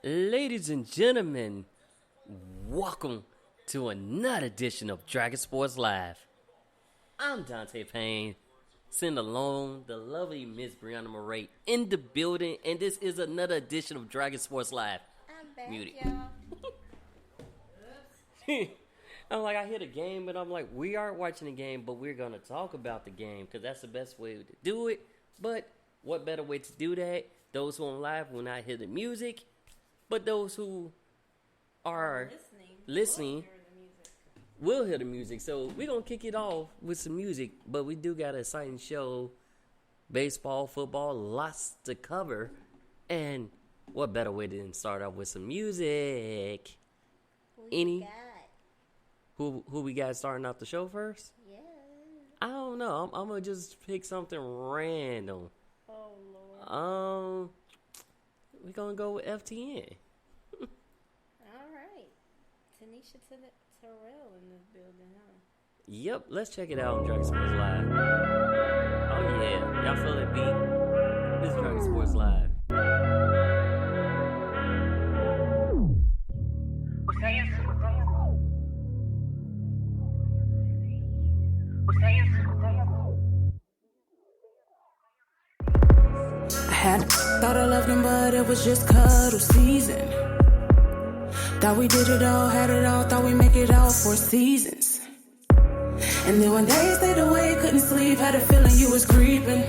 Ladies and gentlemen, welcome to another edition of Dragon Sports Live. I'm Donte Payne, sitting alone, the lovely Miss Briana Marrae in the building, and this is another edition of Dragon Sports Live. I'm back, Muted. y'all. I'm like, I hear the game, but I'm like, we aren't watching the game, but we're going to talk about the game because that's the best way to do it. But what better way to do that? Those who are live will not hear the music, but those who are listening will hear the music. So we're going to kick it off with some music, but we do got an exciting show. Baseball, football, lots to cover. And what better way than start off with some music? Who we got starting off the show first? Yeah. I don't know. I'm gonna just pick something random. Oh Lord. We're gonna go with FTN. All right. Tanisha Terrell in this building, huh? Yep. Let's check it out on Dragon Sports Live. Oh yeah, y'all feel it beat? This is Dragon Sports Live. Thought I loved him, but it was just cuddle season. Thought we did it all, had it all, thought we make it all for seasons. And then one day you stayed away, couldn't sleep, had a feeling you was creeping.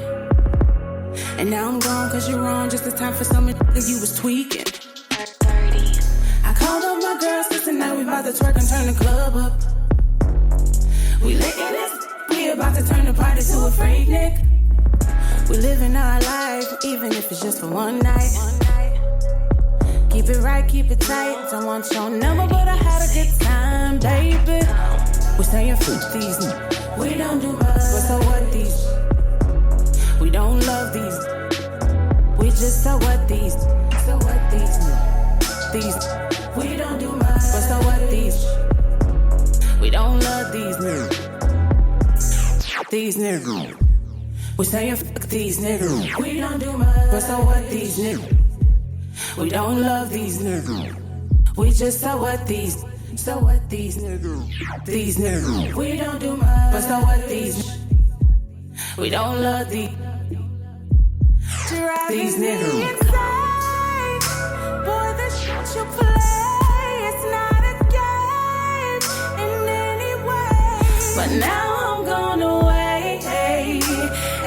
And now I'm gone cause you're wrong, just in time for something that you was tweaking. 30. I called up my girls, sister, now we about to twerk and turn the club up. We licking this, we about to turn the party to a freak nick. We living our life, even if it's just for one night. Keep it right, keep it tight. Don't want your number, but I had a good time, baby. We saying fruit these, we don't do much. But so what these? We don't love these. We just so what these? So what these? These we don't do much. But so what these? We don't love these. These niggas. We saying fuck these niggas. We don't do much. But so what these niggas? We don't love these niggas. We just so what these? So what these niggas? These niggas. We don't do much. But so what these? We don't love these. These niggas. Inside. Boy, the shit you play, it's not a game in any way. But now I'm gone away.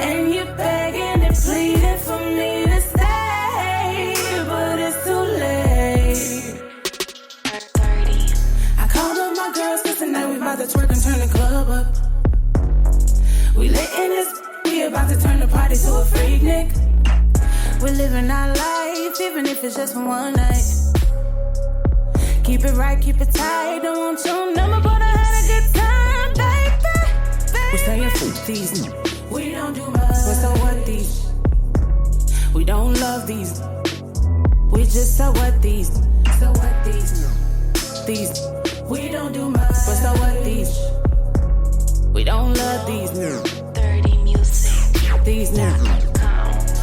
And you're begging and pleading for me to stay, but it's too late. 30. I called up my girls, cause tonight we about to twerk and turn the club up. We lit in this, we about to turn the party to a freak nick. We're living our life, even if it's just for one night. Keep it right, keep it tight. Don't want your number, but I had a good time, baby. We're saying fruit these. We don't do much, but so what these? We don't love these. We just so what these? So what these? These we don't do much, but so what these? We don't love these. 30 music. These niggas.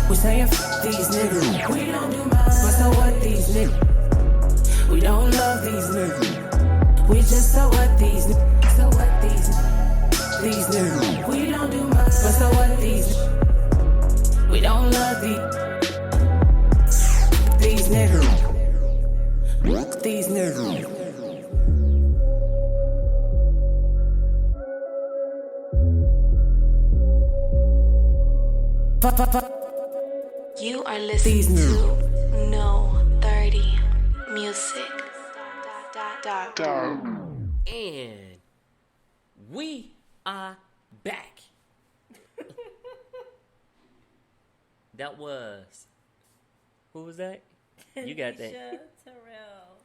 We saying these niggas. We don't do much, but so what these niggas? We don't love these niggas. We just so what these? So what these? These niggas. We don't do much, but so what these? We don't love these. These niggas. These niggas. You are listening to No 30 Music. And we are back. That was... Who was that? You got that. Tanisha Terrell.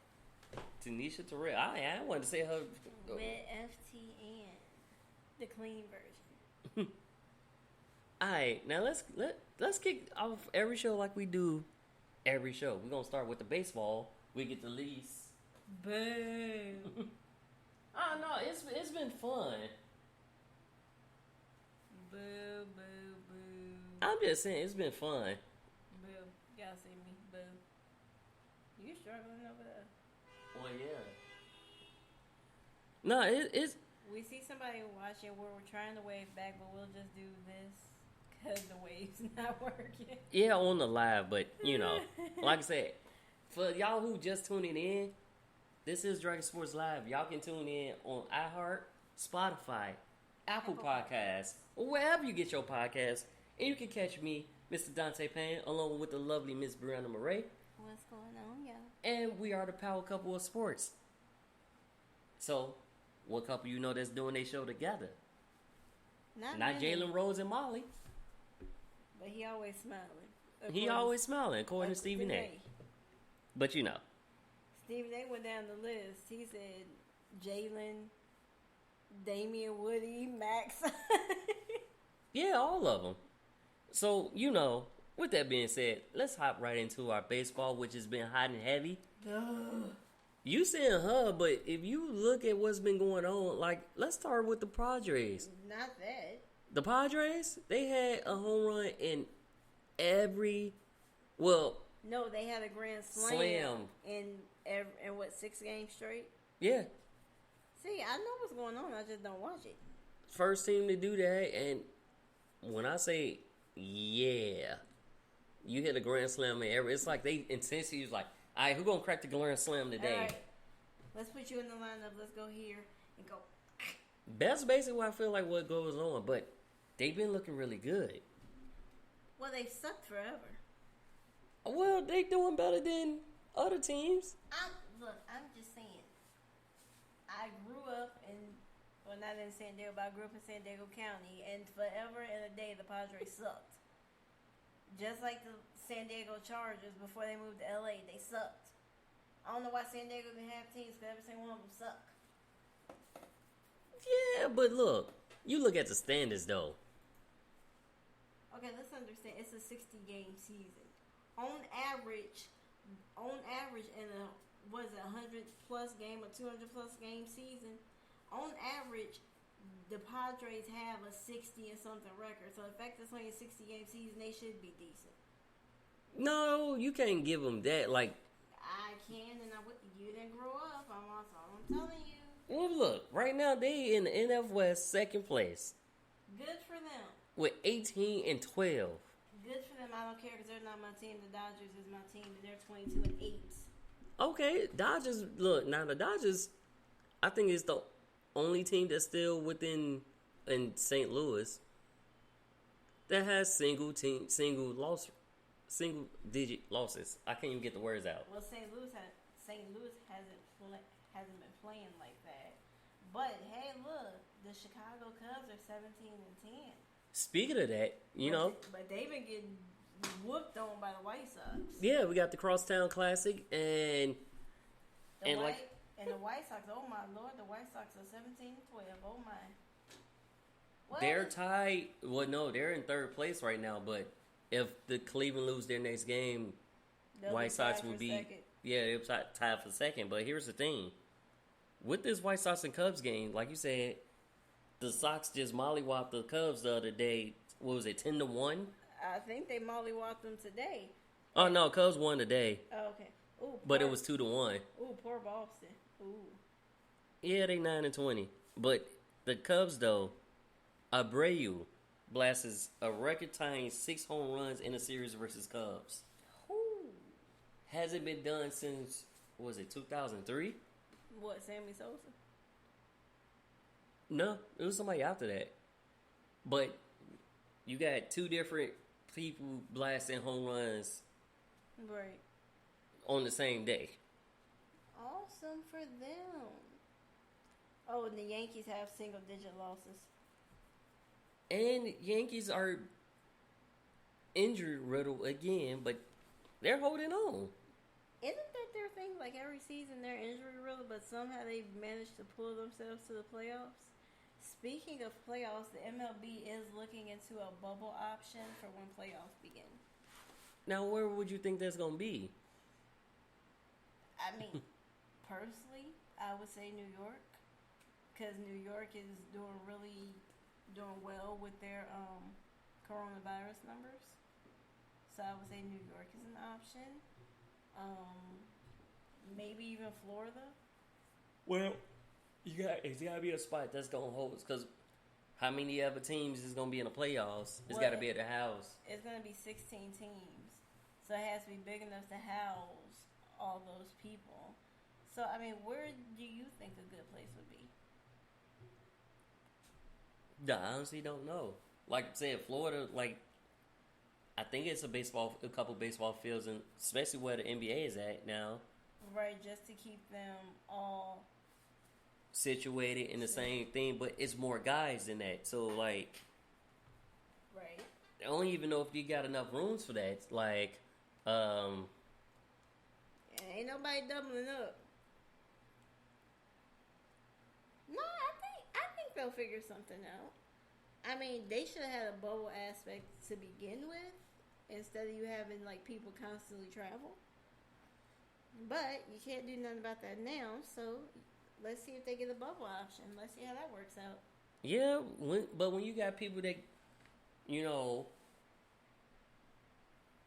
Tanisha Terrell. I wanted to say her... With FTN. The clean version. Alright, now let's kick off every show like we do every show. We're gonna start with the baseball. We get the least. Boo. Oh no, it's been fun. Boo, boo, boo. I'm just saying it's been fun. Boo. Y'all see me. Boo. You struggling over there. Well, yeah. No, it's We see somebody watching where we're trying to wave back, but we'll just do this because the wave's not working. yeah on the live, but you know, like I said, for y'all who just tuning in, this is Dragon Sports Live. Y'all can tune in on iHeart, Spotify, Apple Podcasts, or wherever you get your podcasts, and you can catch me, Mr. Donte Payne, along with the lovely Miss Briana Marrae, What's going on, y'all? and we are the power couple of sports. So, what couple you know that's doing their show together? Not Not many, Jalen Rose and Molly. but he always smiling. He always smiling, according to Stephen A. But you know. Stephen A went down the list. He said Jalen, Damian Woody, Max. Yeah, all of them. So, you know, with that being said, let's hop right into our baseball, which has been hot and heavy. You saying her, but if you look at what's been going on, like, let's start with the Padres. Not that. The Padres, they had a home run in every, well, No, they had a grand slam, Slam. in what, 6 games straight? yeah, See, I know what's going on. I just don't watch it. first team to do that. And when I say, yeah, you hit a grand slam in every, it's like they intensity was like, all right, who gonna crack the grand slam today? All right, let's put you in the lineup. Let's go here and go. That's basically what I feel like what goes on, but they've been looking really good. Well, they've sucked forever. Well, they doing better than other teams. I'm just saying. I grew up well, not in San Diego, but I grew up in San Diego County, and forever and a day, the Padres sucked. Just like the San Diego Chargers before they moved to LA, they sucked. I don't know why San Diego didn't have teams, because every single one of them suck. Yeah, but look, you look at the standards though. Okay, let's understand. It's a 60-game season. On average, in a 100+ game or 200+ game season, on average, the Padres have a 60 and something record. So the fact that it's only a 60-game season, they should be decent. No, you can't give them that. Like, I can, and you didn't grow up. I'm telling you. well, look, right now they in the NF West second place Good for them. with 18 and 12. Good for them. I don't care because they're not my team. The Dodgers is my team, and they're 22 and 8. Okay, Dodgers. Look, now the Dodgers, I think is the only team that's still within in St. Louis that has single digit losses. I can't even get the words out. Well, St. Louis hasn't been playing like that. But hey, look, the Chicago Cubs are 17 and 10. Speaking of that, But they've been getting whooped on by the White Sox. yeah, we got the Crosstown Classic and The White Sox, oh my lord, the White Sox are 17 and 12. Oh my. What? they're tied. Well, no, they're in third place right now. But if the Cleveland lose their next game, They'll White be Sox tied will for be second. they're tied for second. But here's the thing: with this White Sox and Cubs game, like you said, the Sox just mollywopped the Cubs the other day. What was it, 10-1? I think they mollywopped them today. Oh no, Cubs won today, Oh, okay. Ooh, but it was 2-1. Ooh, poor Boston. Ooh. Yeah, they 9-20. But the Cubs though, Abreu blasts a record-tying 6 home runs in a series versus Cubs. Ooh. Hasn't been done since, what was it, 2003? What, Sammy Sosa? No, it was somebody after that. But you got 2 different people blasting home runs Right. on the same day. Awesome for them. Oh, and the Yankees have single-digit losses. And Yankees are injury riddled again, but they're holding on. Isn't that their thing? Like every season, they're injury riddled, but somehow they've managed to pull themselves to the playoffs. Speaking of playoffs, the MLB is looking into a bubble option for when playoffs begin. Now, where would you think that's going to be? I mean, personally, I would say New York, because New York is doing well with their coronavirus numbers. So I would say New York is an option. maybe even Florida. Well, it's got to be a spot that's going to hold us, because how many other teams is going to be in the playoffs? It's got to be at the house. It's going to be 16 teams. So it has to be big enough to house all those people. So, I mean, where do you think a good place would be? I honestly don't know. Like I said, Florida, like, I think it's a couple baseball fields, and especially where the NBA is at now. Right, just to keep them all situated in the same thing, but it's more guys than that. So, like, right. I don't even know if you got enough rooms for that. Like, ain't nobody doubling up. No, I think they'll figure something out. I mean, they should have had a bubble aspect to begin with, instead of you having like people constantly travel. But you can't do nothing about that now, so let's see if they get a bubble option. Let's see how that works out. Yeah, but when you got people that, you know,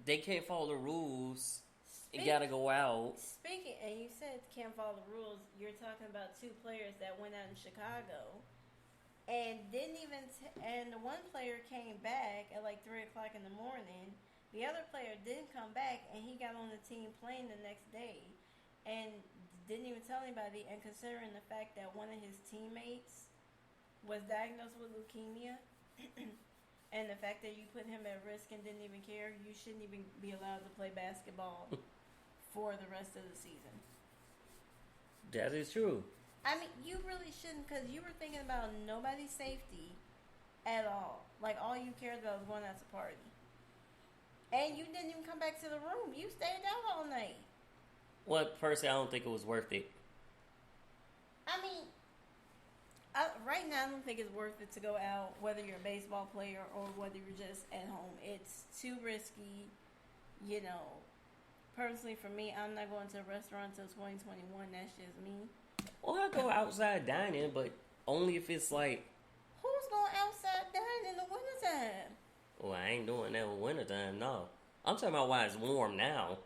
they can't follow the rules, you gotta go out. Speaking, and you said can't follow the rules, you're talking about two players that went out in Chicago and didn't even, and the one player came back at like 3 o'clock in the morning. The other player didn't come back, and he got on the team plane the next day and didn't even tell anybody. And considering the fact that one of his teammates was diagnosed with leukemia and the fact that you put him at risk and didn't even care, you shouldn't even be allowed to play basketball for the rest of the season. That is true. I mean, you really shouldn't, because you were thinking about nobody's safety at all. Like, all you cared about was going out to party. And you didn't even come back to the room. You stayed out all night. Well, personally, I don't think it was worth it. I mean, right now, I don't think it's worth it to go out, whether you're a baseball player or whether you're just at home. It's too risky. You know, personally, for me, I'm not going to a restaurant until 2021. That's just me. Well, I go outside dining, but only if it's like... Who's going outside dining in the wintertime? Well, I ain't doing that in wintertime, no. I'm talking about why it's warm now.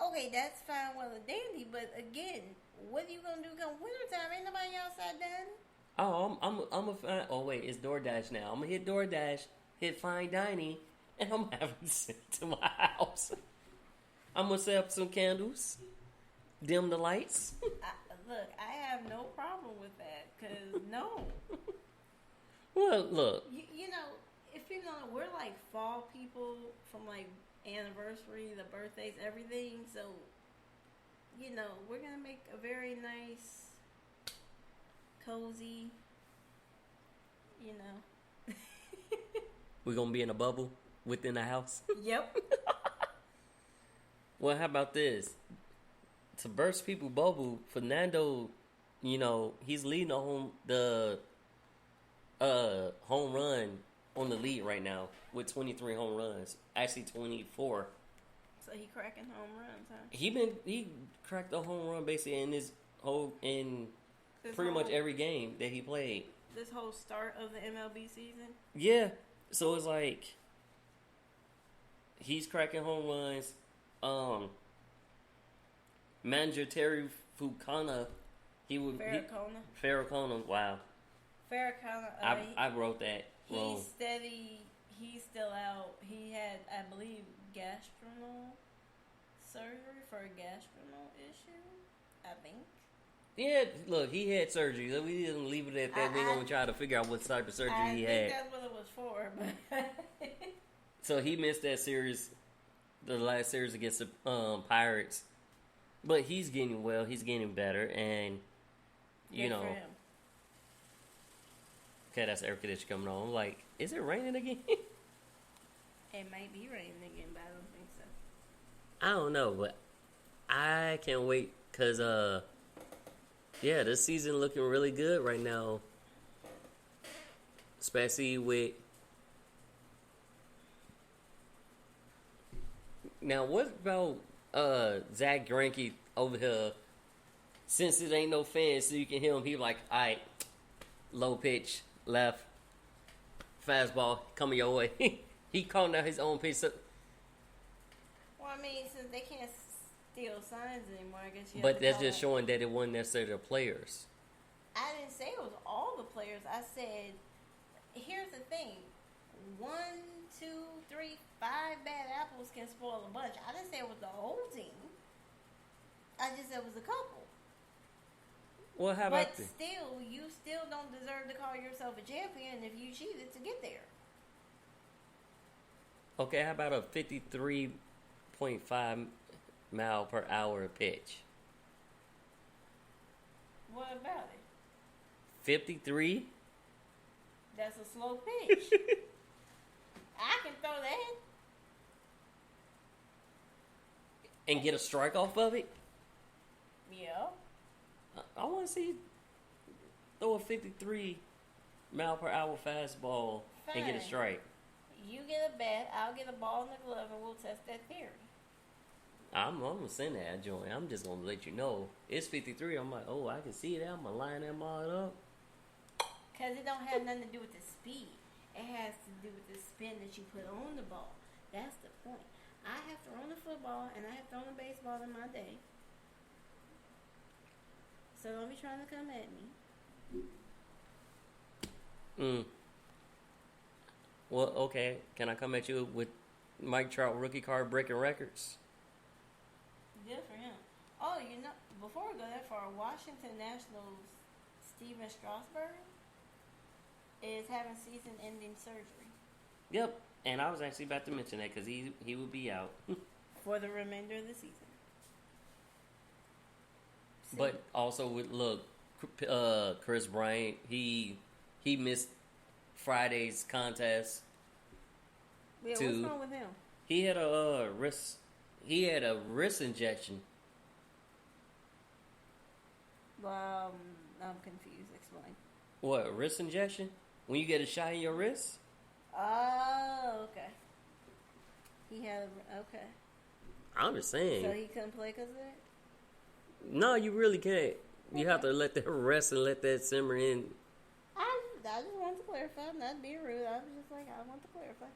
Okay, that's fine, well and dandy, but again, what are you gonna do come wintertime? Ain't nobody outside dining. Oh, I'm a fine... Oh, wait, it's DoorDash now. I'm gonna hit DoorDash, hit fine dining, and I'm having to sent to my house. I'm gonna set up some candles, dim the lights. Look, I have no problem with that, because no. Well, look. You know, if you know, we're like fall people from like anniversary, the birthdays, everything. So, you know, we're going to make a very nice, cozy, you know. We're going to be in a bubble within the house? Yep. Well, how about this? To burst people's bubble, Fernando, you know, he's leading the home run on the lead right now with 23 home runs. Actually, 24. So he cracking home runs, huh? He cracked a home run basically pretty much every game that he played. This whole start of the MLB season? Yeah. So it's like he's cracking home runs. Manager Terry Fukana, Farrakona, wow. Farrakona, I wrote that wrong. He's steady. He's still out. He had, I believe, gastronal surgery for a gastronal issue, I think. Yeah, look, he had surgery. We didn't leave it at that. We're going to try to figure out what type of surgery he had. I think that's what it was for. But so he missed that series, the last series against the Pirates. But he's getting well. He's getting better. And, you good know. for him. Okay, that's air conditioning coming on. I'm like, is it raining again? It might be raining again, but I don't think so. I don't know, but I can't wait because, yeah, this season looking really good right now. Especially with... Now, what about Zach Greinke over here? Since it ain't no fans, so you can hear him, he like, all right, low pitch, left, fastball, coming your way. He calling out his own pitch. Well, I mean, since they can't steal signs anymore. I guess you. But that's just showing that it wasn't necessarily the players. I didn't say it was all the players. I said, here's the thing: 1, 2, 3, 5 bad apples can spoil a bunch. I didn't say it was the whole team. I just said it was a couple. Well, how about But still, you still don't deserve to call yourself a champion if you cheated to get there. Okay, how about a 53.5 mile per hour pitch? What about it? 53? That's a slow pitch. I can throw that. And get a strike off of it? Yeah. I want to see you throw a 53 mile per hour fastball and get a Fine. strike. You get a bat, I'll get a ball in the glove, and we'll test that theory. I'm gonna send that joint. I'm just gonna let you know it's 53. I'm like, oh, I can see that. I'm gonna line that all up. Because it don't have nothing to do with the speed. It has to do with the spin that you put on the ball. That's the point. I have thrown a football and I have thrown a baseball in my day. So don't be trying to come at me. Well, okay. Can I come at you with Mike Trout rookie card breaking records? Good for him. Oh, before we go that far, Washington Nationals' Steven Strasburg is having season-ending surgery. Yep. And I was actually about to mention that because he would be out. For the remainder of the season. But also with Chris Bryant, he missed Friday's contest. Yeah, what's wrong with him? He had a wrist injection. I'm confused. Explain. What, a wrist injection? When you get a shot in your wrist? Oh, okay. Okay. I'm just saying. So he couldn't play because of that? No, you really can't. You have to let that rest and let that simmer in. I just want to clarify. I'm not being rude. I was just like, I want to clarify.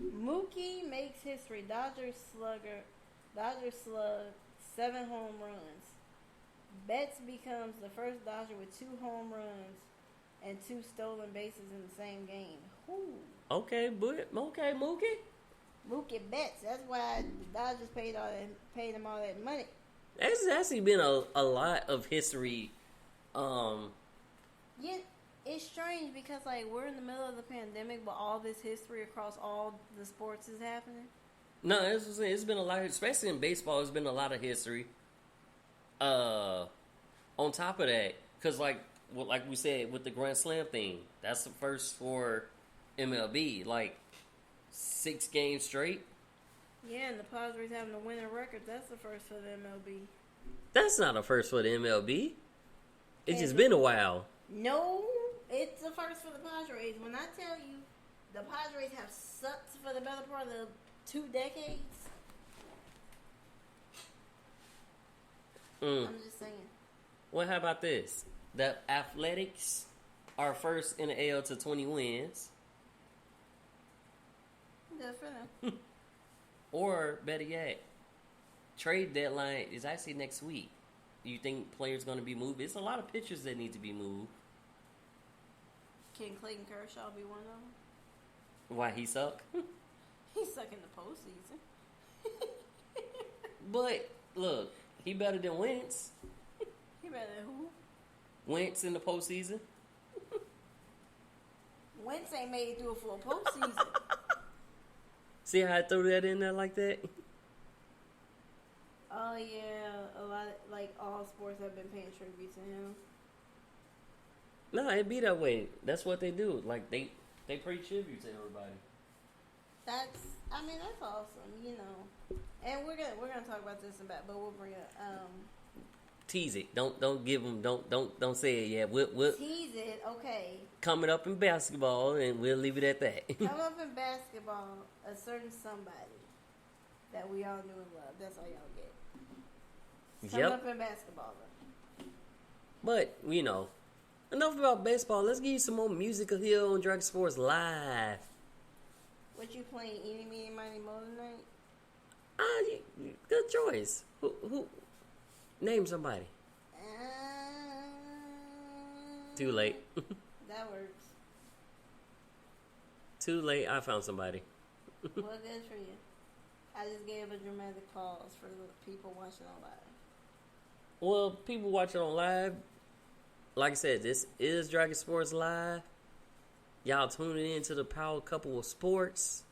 Mookie makes history. Dodgers slug 7 home runs. Betts becomes the first Dodger with 2 home runs and 2 stolen bases in the same game. Whew. Okay, Mookie. Mookie Betts. That's why the Dodgers paid him all that money. There's actually been a lot of history. Yeah, it's strange because we're in the middle of the pandemic, but all this history across all the sports is happening. No, it's been a lot, especially in baseball. There's been a lot of history. On top of that, because like we said with the Grand Slam thing, that's the first for MLB. 6 games straight. Yeah, and the Padres having a winning record, that's the first for the MLB. That's not a first for the MLB. It's just been a while. No, it's the first for the Padres. When I tell you the Padres have sucked for the better part of 2 decades, I'm just saying. Well, how about this? The Athletics are first in the AL to 20 wins. Good for them. Or, better yet, trade deadline is actually next week. You think players going to be moved? It's a lot of pitchers that need to be moved. Can Clayton Kershaw be one of them? Why, he suck? He's stuck in the postseason. But, look, he better than Wentz. He better than who? Wentz in the postseason. Wentz ain't made it through a full postseason. See how I threw that in there like that? Oh, yeah. A lot of, all sports have been paying tribute to him. No, it be that way. That's what they do. They pay tribute to everybody. That's awesome, And we're gonna talk about this in back, but we'll bring it. Tease it. Don't give them. Don't say it yet. We'll tease it. Okay. Coming up in basketball, and we'll leave it at that. Come up in basketball, a certain somebody that we all knew and loved. That's all y'all get. Come up in basketball, though. But enough about baseball. Let's give you some more musical here on Drag Sports Live. What you playing? Eeny, meeny, miny, mo tonight? Good choice. Who? Name somebody. Too late. That works. Too late. I found somebody. Well, good for you. I just gave a dramatic pause for the people watching on live. Well, people watching on live, like I said, this is Dragon Sports Live. Y'all tuning in to the Power Couple of Sports.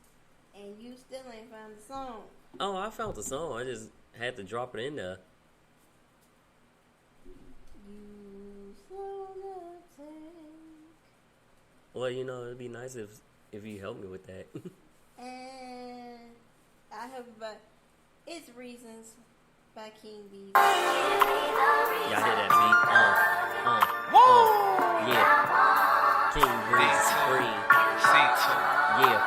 And you still ain't found the song. Oh, I found the song. I just had to drop it in there. You slowly take. Well, it'd be nice if you help me with that. And I have, but it's Reasons by King B. Y'all hear that beat? Yeah. King Breeze Supreme. C2. Yeah.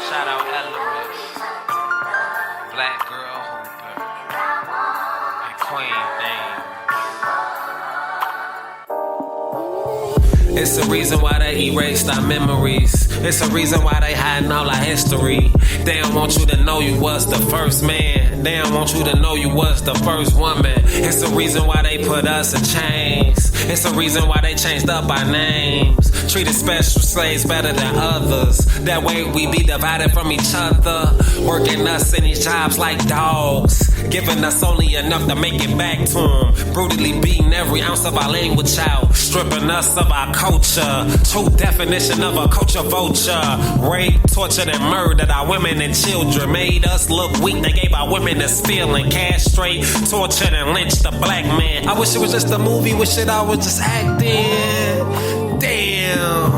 Shout out Elements. Black Girl Hooper. And Queen Dame. It's the reason why they erased our memories. It's the reason why they hiding all our history. They don't want you to know you was the first man. They don't want you to know you was the first woman. It's the reason why they put us in chains. It's the reason why they changed up our names. Treated special slaves better than others. That way we be divided from each other. Working us in these jobs like dogs. Giving us only enough to make it back to them. Brutally beating every ounce of our language out. Stripping us of our culture. True definition of a culture vulture. Rape, tortured, and murdered our women and children. Made us look weak. They gave our women this feeling. Castrate, tortured, and lynched the black man. I wish it was just a movie. Wish it I was just acting. Damn.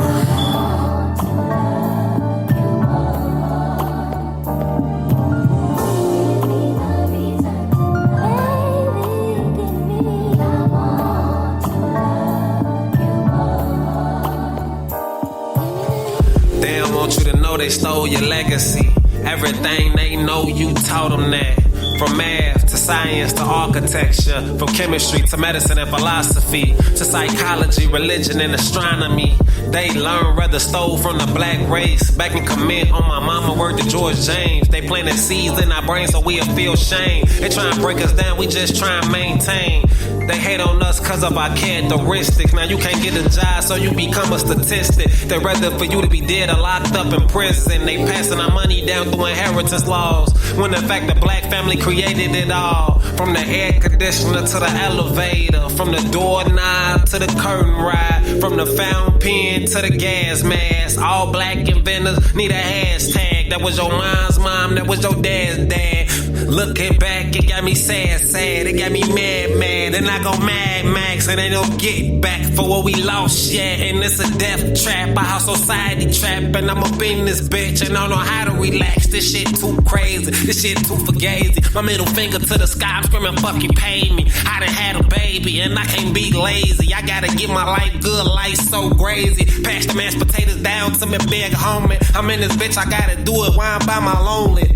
They don't want you to know they stole your legacy. Everything they know, you taught them that. From math to science to architecture, from chemistry to medicine and philosophy, to psychology, religion and astronomy. They learn rather stole from the black race. Back and commit on my mama word to George James. They planted seeds in our brains so we'll feel shame. They try and break us down, we just try and maintain. They hate on us cause of our characteristics. Now you can't get a job so you become a statistic. They'd rather for you to be dead or locked up in prison. They passing our money down through inheritance laws, when in fact the black family created it all. From the air conditioner to the elevator, from the doorknob to the curtain rod, from the fountain pen to the gas mask. All black inventors need a hashtag. That was your mom's mom, that was your dad's dad. Looking back, it got me sad, it got me mad, and I go Mad Max, and ain't no get back for what we lost yet. And it's a death trap, a house society trap, and I'm up in this bitch, and I don't know how to relax. This shit too crazy, this shit too fugazi. My middle finger to the sky, I'm screaming, fuck you, pay me. I done had a baby, and I can't be lazy. I gotta get my life good, life so crazy. Pass the mashed potatoes down to me, big homie. I'm in this bitch, I gotta do it while I'm by my lonely.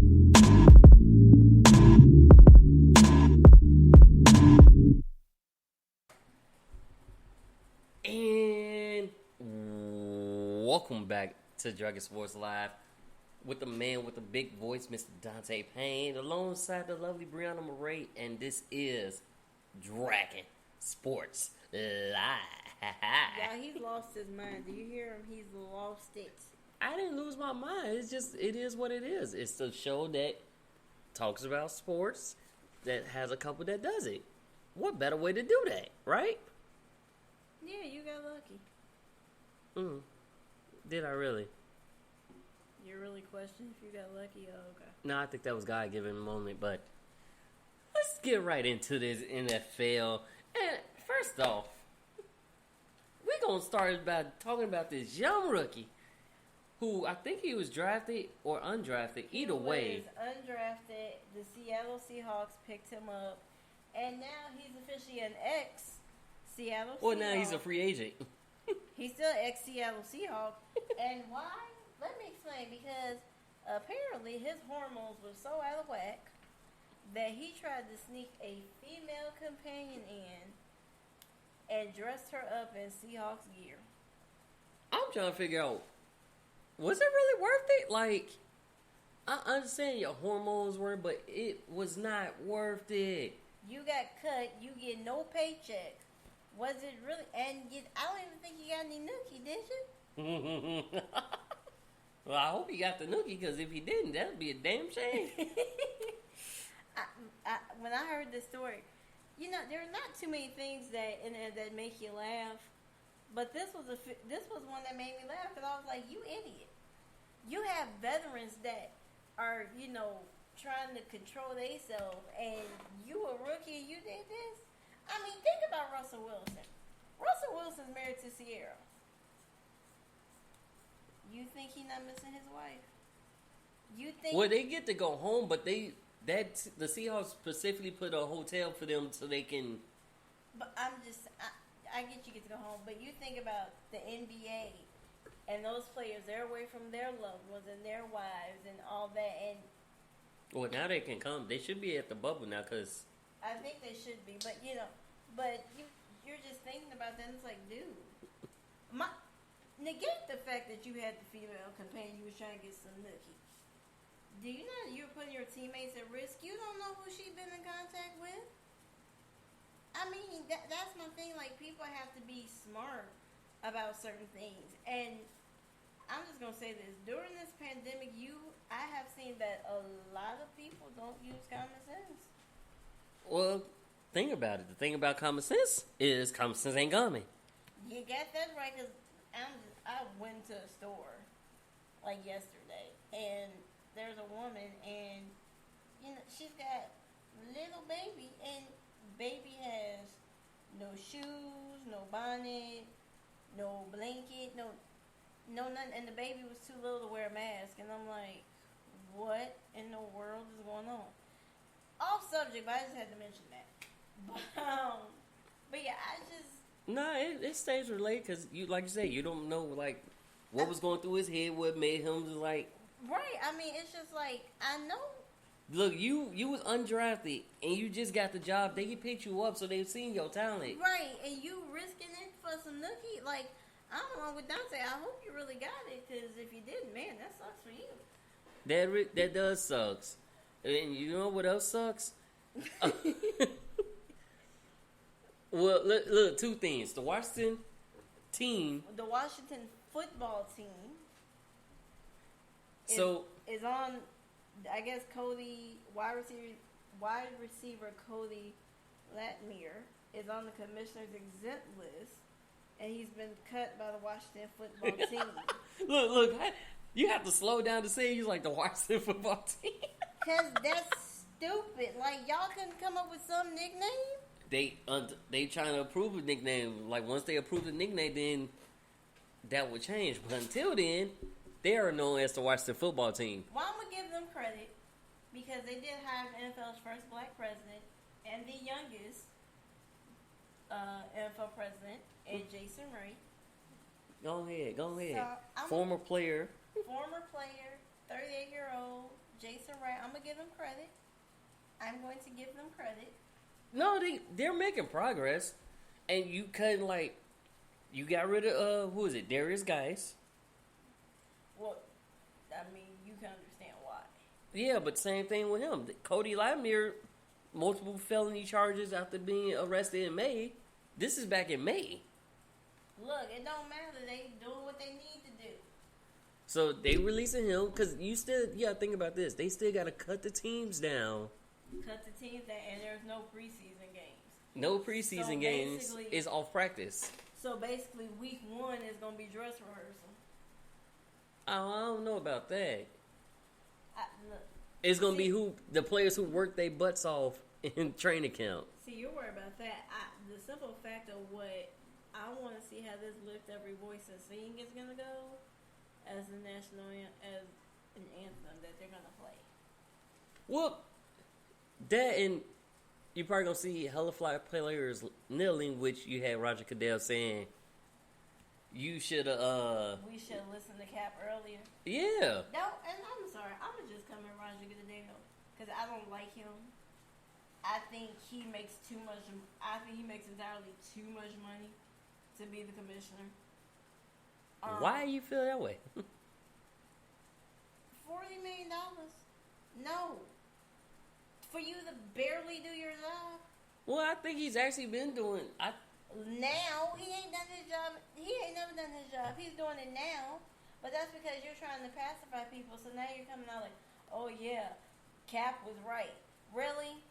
And welcome back to Dragon Sports Live with the man with the big voice, Mr. Donte Payne, alongside the lovely Briana Marrae, and this is Dragon Sports Live. Yeah, he's lost his mind. Do you hear him? He's lost it. I didn't lose my mind. It's just, it is what it is. It's a show that talks about sports, that has a couple that does it. What better way to do that, right? Yeah, you got lucky. Did I really? You're really questioning if you got lucky? Oh, okay. No, I think that was God-given moment, but let's get right into this NFL. And first off, we're going to start by talking about this young rookie who I think he was drafted or undrafted. Either way. He was undrafted. The Seattle Seahawks picked him up. And now he's officially an ex-Seattle Seahawk. Well, now he's a free agent. He's still ex-Seattle Seahawk. And why? Let me explain. Because apparently his hormones were so out of whack that he tried to sneak a female companion in and dressed her up in Seahawks gear. I'm trying to figure out, was it really worth it? Like, I understand your hormones were, but it was not worth it. You got cut. You get no paycheck. Was it really? And I don't even think you got any nookie, did you? Well, I hope he got the nookie, because if he didn't, that'd be a damn shame. When I heard this story, you know, there are not too many things that make you laugh, but this was one that made me laugh, because I was like, you idiot. You have veterans that are, you know, trying to control themselves, and you a rookie and you did this? I mean, think about Russell Wilson. Russell Wilson's married to Sierra. You think he not missing his wife? You think? Well, they get to go home, but the Seahawks specifically put a hotel for them so they can. But I get you get to go home, but you think about the NBA and those players. They're away from their loved ones and their wives and all that. And well, now they can come. They should be at the bubble now, because I think they should be. But you're just thinking about that. And it's like, dude, negate the fact that you had the female companion you was trying to get some nookie. Do you know you're putting your teammates at risk? You don't know who she's been in contact with. I mean, that's my thing. Like, people have to be smart about certain things. And I'm just going to say this. During this pandemic, I have seen that a lot of people don't use common sense. well, think about it. The thing about common sense is common sense ain't coming. You got that right, because I went to a store, like, yesterday, and there's a woman, and, you know, she's got a little baby, and baby has no shoes, no bonnet, no blanket, no nothing, and the baby was too little to wear a mask, and I'm like, what in the world is going on? Off subject, but I just had to mention that. But yeah, Nah, it stays related, because you, like you said, you don't know, like, what was going through his head, what made him just like. Right, I mean, it's just like, I know. Look, you was undrafted, and you just got the job. They picked you up, so they've seen your talent. Right, and you risking it for some nookie. Like, I'm along with Donte. I hope you really got it, because if you didn't, man, that sucks for you. That does sucks. And you know what else sucks? Well, look, two things. The Washington football team is on, I guess, wide receiver Cody Latmire is on the commissioner's exempt list, and he's been cut by the Washington football team. Look, you have to slow down to say he's like the Washington football team. Because that's stupid. Like, y'all couldn't come up with some nickname? They trying to approve a nickname. Like, once they approve the nickname, then that would change. But until then, they are known as the Washington football team. Well, I'm going to give them credit, because they did hire the NFL's first black president and the youngest NFL president, and Jason Wright. Go ahead. So, Former player, 38-year-old Jason Wright. I'm going to give them credit. I'm going to give them credit. No, they're making progress, and you couldn't, like, you got rid of who is it? Darius Geis. Well, I mean, you can understand why. Yeah, but same thing with him. Cody Latmire, multiple felony charges after being arrested in May. This is back in May. Look, it don't matter. They doing what they need to do. So they releasing him, because you think about this. They still got to cut the teams down. Cut the teams down, and there's no preseason games. No preseason games is off practice. So basically, week 1 is going to be dress rehearsal. I don't know about that. Look, it's going to be the players who work their butts off in training camp. See, you're worried about that. The simple fact of what I want to see how this Lift Every Voice and Sing is going to go as an anthem that they're going to play. Well, that, and you're probably going to see hella fly players kneeling, which you had Roger Goodell saying, we should listen to Cap earlier. Yeah. No, and I'm sorry, I'm going to just come at Roger Goodell, because I don't like him. I think he makes entirely too much money to be the commissioner. Why do you feel that way? $40 million. No. For you to barely do your job. Well, I think he's actually been doing. Now he ain't done his job. He ain't never done his job. He's doing it now. But that's because you're trying to pacify people. So now you're coming out like, oh yeah, Cap was right. Really?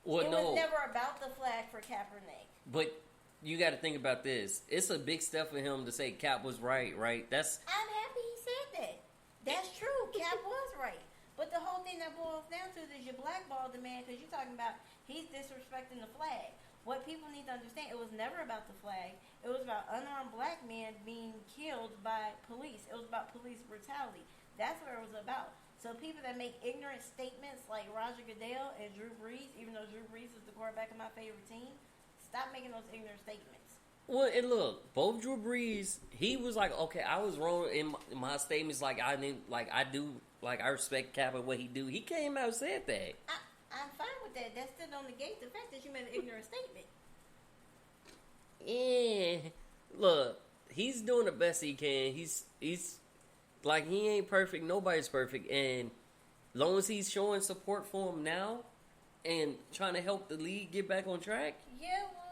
Well, it no. was never about the flag for Kaepernick. But you got to think about this. It's a big step for him to say Cap was right. That's. I'm happy he said that. That's true. Cap was right. But the whole thing that boils down to is you blackball the man because you're talking about he's disrespecting the flag. What people need to understand, it was never about the flag. It was about unarmed black men being killed by police. It was about police brutality. That's what it was about. So people that make ignorant statements like Roger Goodell and Drew Brees, even though Drew Brees is the quarterback of my favorite team, stop making those ignorant statements. Well, and look, both Drew Brees, he was like, okay, I was wrong in my statements. Like I didn't, like I do, like I respect Cap and what he do. He came out and said that. I'm fine with that. That still don't negate the fact that you made an ignorant statement. Yeah, look, he's doing the best he can. He's like he ain't perfect. Nobody's perfect, and long as he's showing support for him now and trying to help the league get back on track. Yeah, well,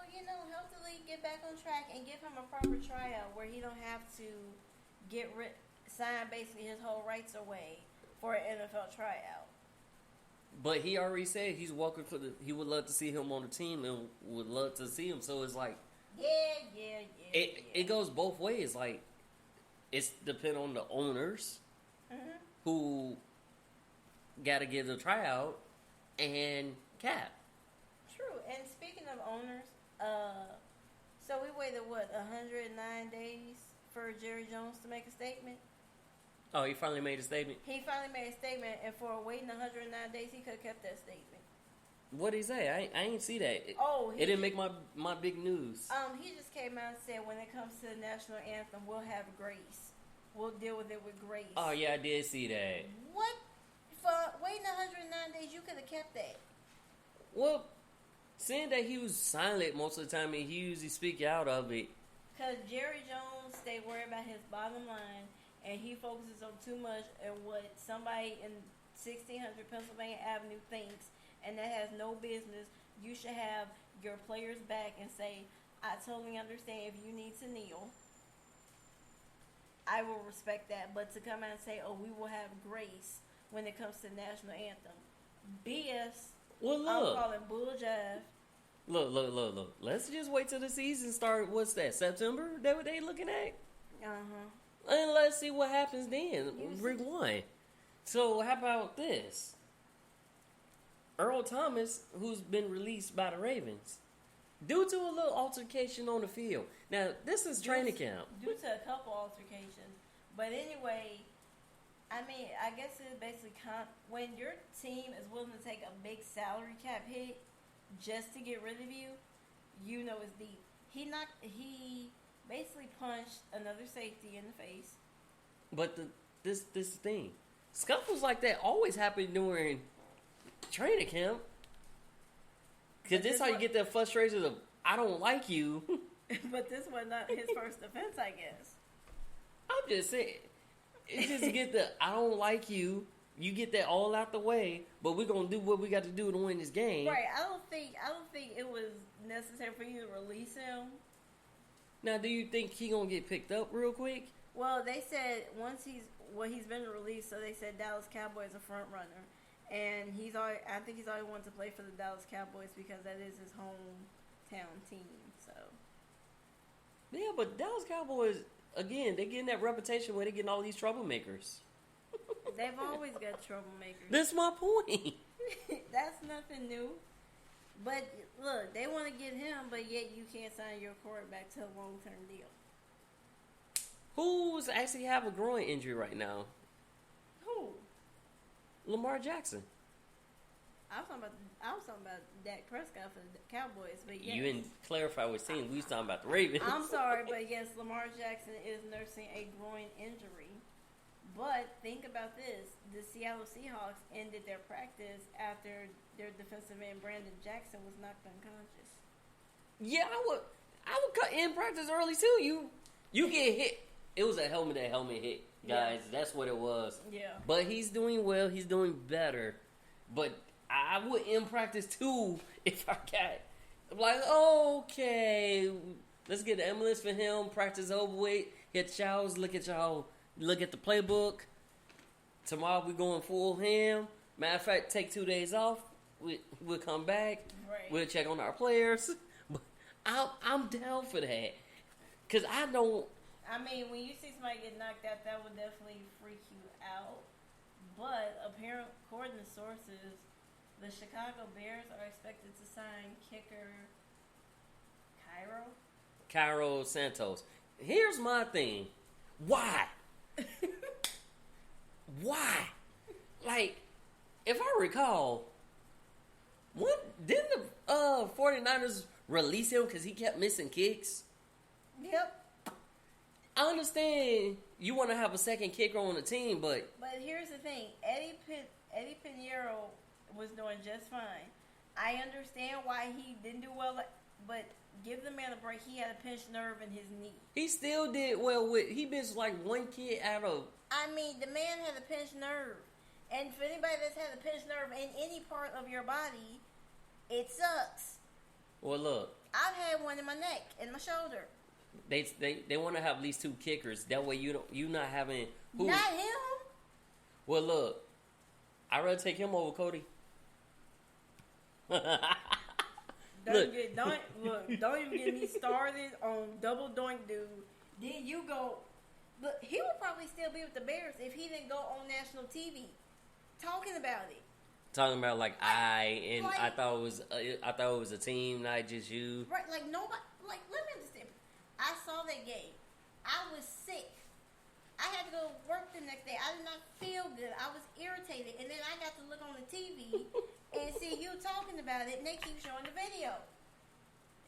help the league get back on track and give him a proper tryout where he don't have to sign basically his whole rights away for an NFL tryout. But he already said he's welcome for he would love to see him on the team and would love to see him. So it's like, it goes both ways. Like, it's depend on the owners who got to give the tryout and Cap. True. And speaking of owners, so we waited 109 days for Jerry Jones to make a statement. Oh, he finally made a statement? He finally made a statement, and for waiting 109 days, he could have kept that statement. What did he say? I ain't see that. It didn't make my big news. He just came out and said, when it comes to the national anthem, we'll have grace. We'll deal with it with grace. Oh, yeah, I did see that. What? For waiting 109 days, you could have kept that. Well, seeing that he was silent most of the time, and he usually speak out of it. Because Jerry Jones stayed worried about his bottom line, and he focuses on too much on what somebody in 1600 Pennsylvania Avenue thinks, and that has no business. You should have your players back and say, I totally understand if you need to kneel. I will respect that. But to come out and say, oh, we will have grace when it comes to the national anthem. BS. Well, look. I'm calling bull jive. Look. Let's just wait till the season start. What's that, September? That what they looking at? Uh-huh. And let's see what happens then. Week 1. So how about this? Earl Thomas, who's been released by the Ravens, due to a little altercation on the field. Now, this is training camp. Due to a couple altercations. But anyway, I mean, I guess it's basically when your team is willing to take a big salary cap hit just to get rid of you, you know it's deep. He basically punched another safety in the face. But this thing, scuffles like that always happen during training camp. Cause this how you get that frustration of I don't like you. But this was not his first offense, I guess. I'm just saying, it just get the I don't like you. You get that all out the way, but we're gonna do what we got to do to win this game. Right. I don't think it was necessary for you to release him. Now, do you think he gonna get picked up real quick? Well, they said he's been released, so they said Dallas Cowboys a front runner, and I think he's always wanted to play for the Dallas Cowboys because that is his hometown team. So yeah, but Dallas Cowboys again, they getting that reputation where they getting all these troublemakers. They've always got troublemakers. That's my point. That's nothing new. But look, they want to get him, but yet you can't sign your quarterback to a long-term deal. Who's actually have a groin injury right now? Who? Lamar Jackson. I was talking about Dak Prescott for the Cowboys, but yes. You didn't clarify what team. We was talking about the Ravens. I'm sorry, but yes, Lamar Jackson is nursing a groin injury. But think about this: the Seattle Seahawks ended their practice after their defensive end Brandon Jackson was knocked unconscious. Yeah, I would cut in practice early too. You get hit. It was a helmet hit. guys. That's what it was. Yeah. But he's doing well. He's doing better. But I would in practice too if I got like, okay, let's get the ambulance for him. Practice over with. Hit showers. Look at y'all. Look at the playbook. Tomorrow we going full ham. Matter of fact, take 2 days off. We'll come back. Right. We'll check on our players. But I'm down for that. Because I don't... I mean, when you see somebody get knocked out, that would definitely freak you out. But apparently, according to sources, the Chicago Bears are expected to sign kicker Cairo Santos. Here's my thing. Why? Why? Like, if I recall, didn't the 49ers release him because he kept missing kicks? Yep. I understand you want to have a second kicker on the team, but here's the thing. Eddie Pinheiro was doing just fine. I understand why he didn't do well, but give the man a break. He had a pinched nerve in his knee. he still did well with... He missed like one kid out of... I mean, the man had a pinched nerve. And for anybody that's had a pinched nerve in any part of your body, it sucks. Well, look. I've had one in my neck and my shoulder. They want to have at least 2 kickers. That way you not having... Not him. Well, look. I'd rather take him over Cody. Don't even get me started on double doink dude. Then you go... Look, he would probably still be with the Bears if he didn't go on national TV talking about it. Talking about I thought it was a team, not just you. Right, like nobody... Like, let me understand. I saw that game. I was sick. I had to go to work the next day. I did not feel good. I was irritated. And then I got to look on the TV and see you talking about it, and they keep showing the video.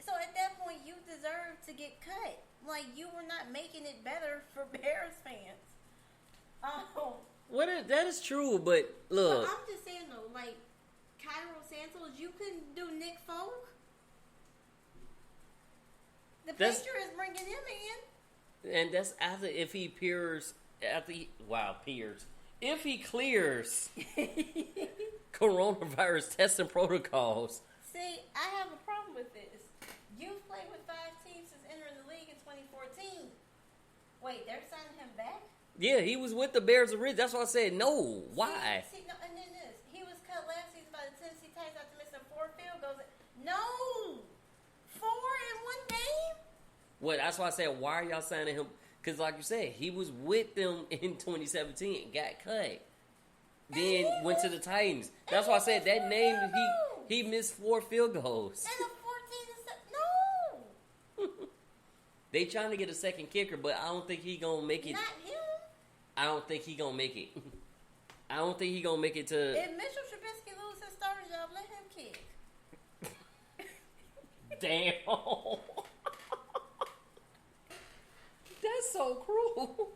So at that point, you deserve to get cut. Like, you were not making it better for Bears fans. That is true, but look. But I'm just saying, though, like, Cairo Santos, you couldn't do Nick Folk. The Patriots bringing him in. And that's after if he clears coronavirus testing protocols. See, I have a problem with this. You've played with 5 teams since entering the league in 2014. Wait, they're signing him back? Yeah, he was with the Bears originally. That's why I said no. Why? See, no, and then this. He was cut last season by the Tennessee Titans after missing 4 field goals. No! 4 in 1 game? Well, that's why I said, why are y'all signing him? Because like you said, he was with them in 2017 and got cut. Then went to the Titans. That's why I said that name, he missed 4 field goals. And a 14 no! They trying to get a second kicker, but I don't think he gonna make it. Not him. I don't think he gonna make it. I don't think he gonna make it to... If Mitchell Trubisky loses his starting job, let him kick. Damn. That's so cruel.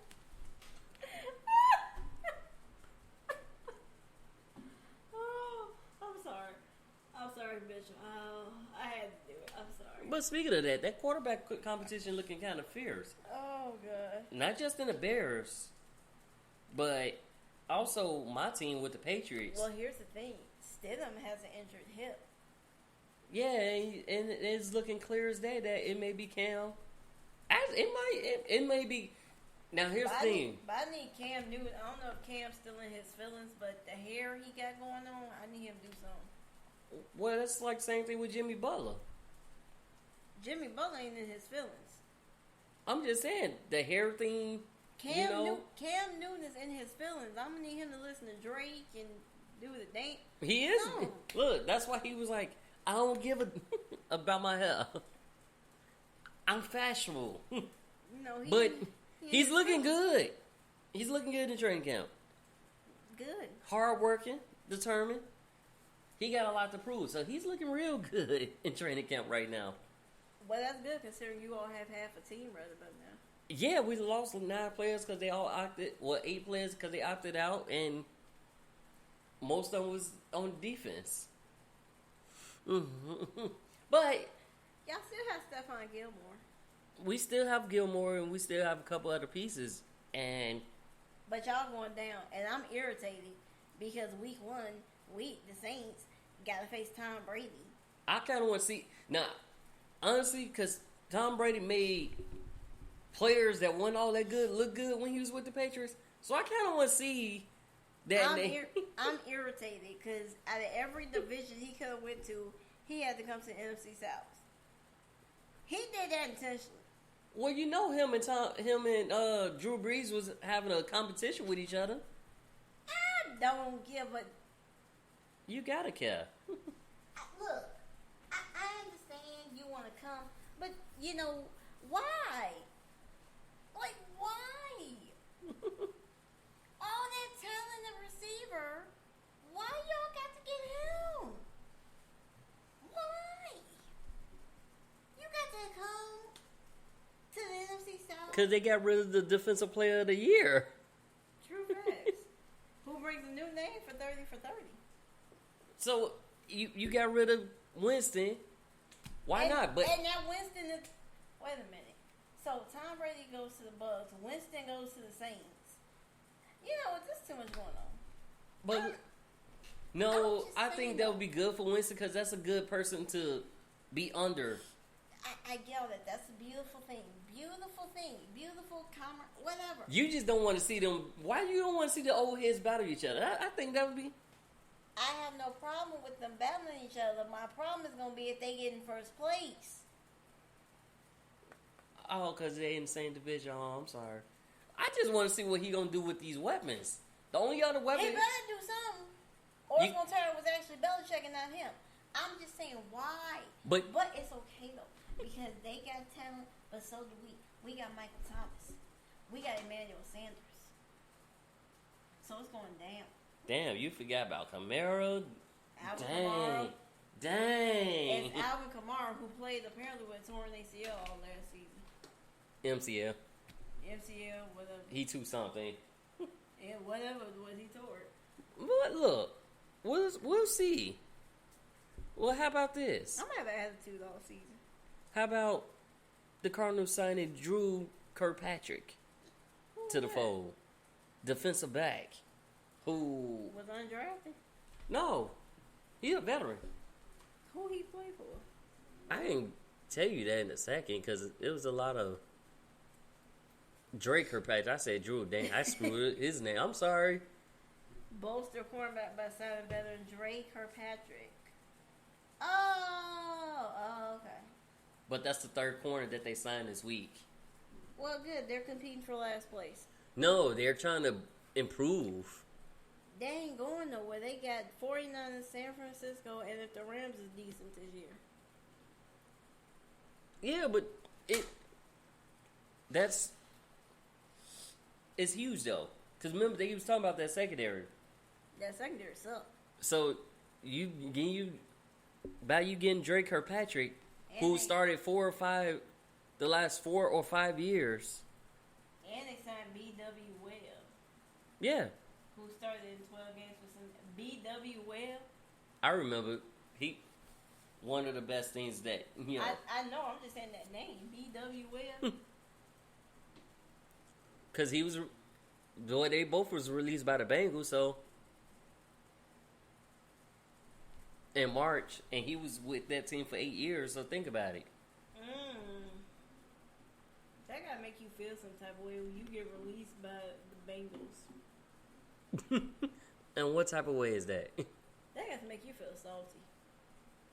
Oh, I'm sorry, Bishop. I had to do it. I'm sorry. But speaking of that quarterback competition looking kind of fierce. Oh, God. Not just in the Bears, but also my team with the Patriots. Well, here's the thing. Stidham has an injured hip. Yeah, and it's looking clear as day that it may be Cam. It may be. Now here's the thing. I need Cam Newton. I don't know if Cam's still in his feelings, but the hair he got going on, I need him to do something. Well, that's like the same thing with Jimmy Butler. Jimmy Butler ain't in his feelings. I'm just saying the hair thing. Cam Newton is in his feelings. I'm gonna need him to listen to Drake and do the dance. He is. No. Look, that's why he was like, I don't give a about my hair. I'm fashionable. No, but he's looking good. He's looking good in training camp. Good. Hard-working, determined. He got a lot to prove, so he's looking real good in training camp right now. Well, that's good considering you all have half a team right about now. Yeah, we lost 9 players because they all opted. Well, 8 players because they opted out, and most of them was on defense. But y'all still have Stephon Gilmore. We still have Gilmore, and we still have a couple other pieces. And But y'all going down, and I'm irritated because week 1, the Saints got to face Tom Brady. I kind of want to see now, honestly, because Tom Brady made players that weren't all that good look good when he was with the Patriots. So I kind of want to see that. I'm irritated because out of every division he could have went to, he had to come to the NFC South. He did that intentionally. Well, you know him and Drew Brees was having a competition with each other. I don't give a. You gotta care. Look, I understand you want to come, but you know why? Like why? All that talent of receiver, why y'all got to get him? Why? You got to come to the NFC South. Because they got rid of the Defensive Player of the Year. True facts. Who brings a new name for 30 for 30? So you got rid of Winston. Why not? But and that Winston is. Wait a minute. So Tom Brady goes to the Bucks. Winston goes to the Saints. You know what? There's too much going on. But no, I think that would be good for Winston because that's a good person to be under. I get that. That's a beautiful thing. Beautiful commerce. Whatever. You just don't want to see them. Why you don't want to see the old heads battle each other? I think that would be. I have no problem with them battling each other. My problem is going to be if they get in first place. Oh, because they in the same division. Oh, I'm sorry. I just want to see what he going to do with these weapons. The only other weapon... He better do something. Or it's going to turn out it was actually Belichick and not him. I'm just saying, why? But it's okay, though. Because they got talent, but so do we. We got Michael Thomas. We got Emmanuel Sanders. So it's going down. Damn, you forgot about Kamara. Kamara. Dang. It's Alvin Kamara who played apparently with torn ACL all last season. MCL, whatever. He too something. Yeah, whatever was he tore. But look, we'll see. Well, how about this? I'm gonna have an attitude all season. How about the Cardinals signing Drew Kirkpatrick to the fold? Defensive back. Who was undrafted? No, he a veteran. Who he play for? I didn't tell you that in a second because it was a lot of Drake Kirkpatrick. I said Drew. Dang, I screwed his name. I'm sorry. Bolster cornerback by signing veteran Drake Kirkpatrick. Oh, okay. But that's the third corner that they signed this week. Well, good. They're competing for last place. No, they're trying to improve. They ain't going nowhere. They got 49 in San Francisco, and if the Rams is decent this year. Yeah, but it's huge though. Because remember, they was talking about that secondary. That secondary sucks. So by you getting Drake Kirkpatrick, who started the last 4 or 5 years. And they signed B.W. Webb. Yeah. Who started in 12 games for some B.W. Webb. I remember one of the best things that, you know. I know, I'm just saying that name, B.W. Webb. Because they both was released by the Bengals, so. In March, and he was with that team for 8 years, so think about it. That gotta make you feel some type of way when you get released by the Bengals. And what type of way is that? That got to make you feel salty.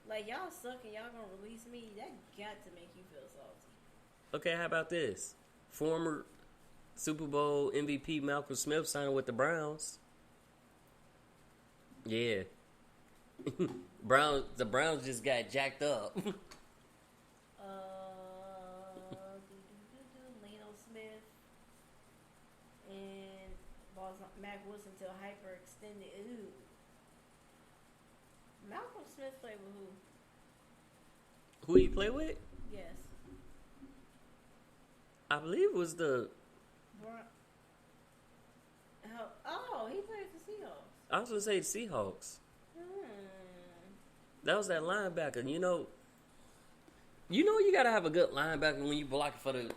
Like, y'all suck and y'all gonna release me, that got to make you feel salty. Okay, how about this? Former Super Bowl MVP Malcolm Smith signed with the Browns. Yeah. The Browns just got jacked up. Leno Smith and Mac Wilson till hyperextended. Ooh. Malcolm Smith played with who? Who he play with? Yes. I believe it was the. Oh, he played for Seahawks. I was gonna say the Seahawks. That was that linebacker. You know you gotta have a good linebacker when you blocking for the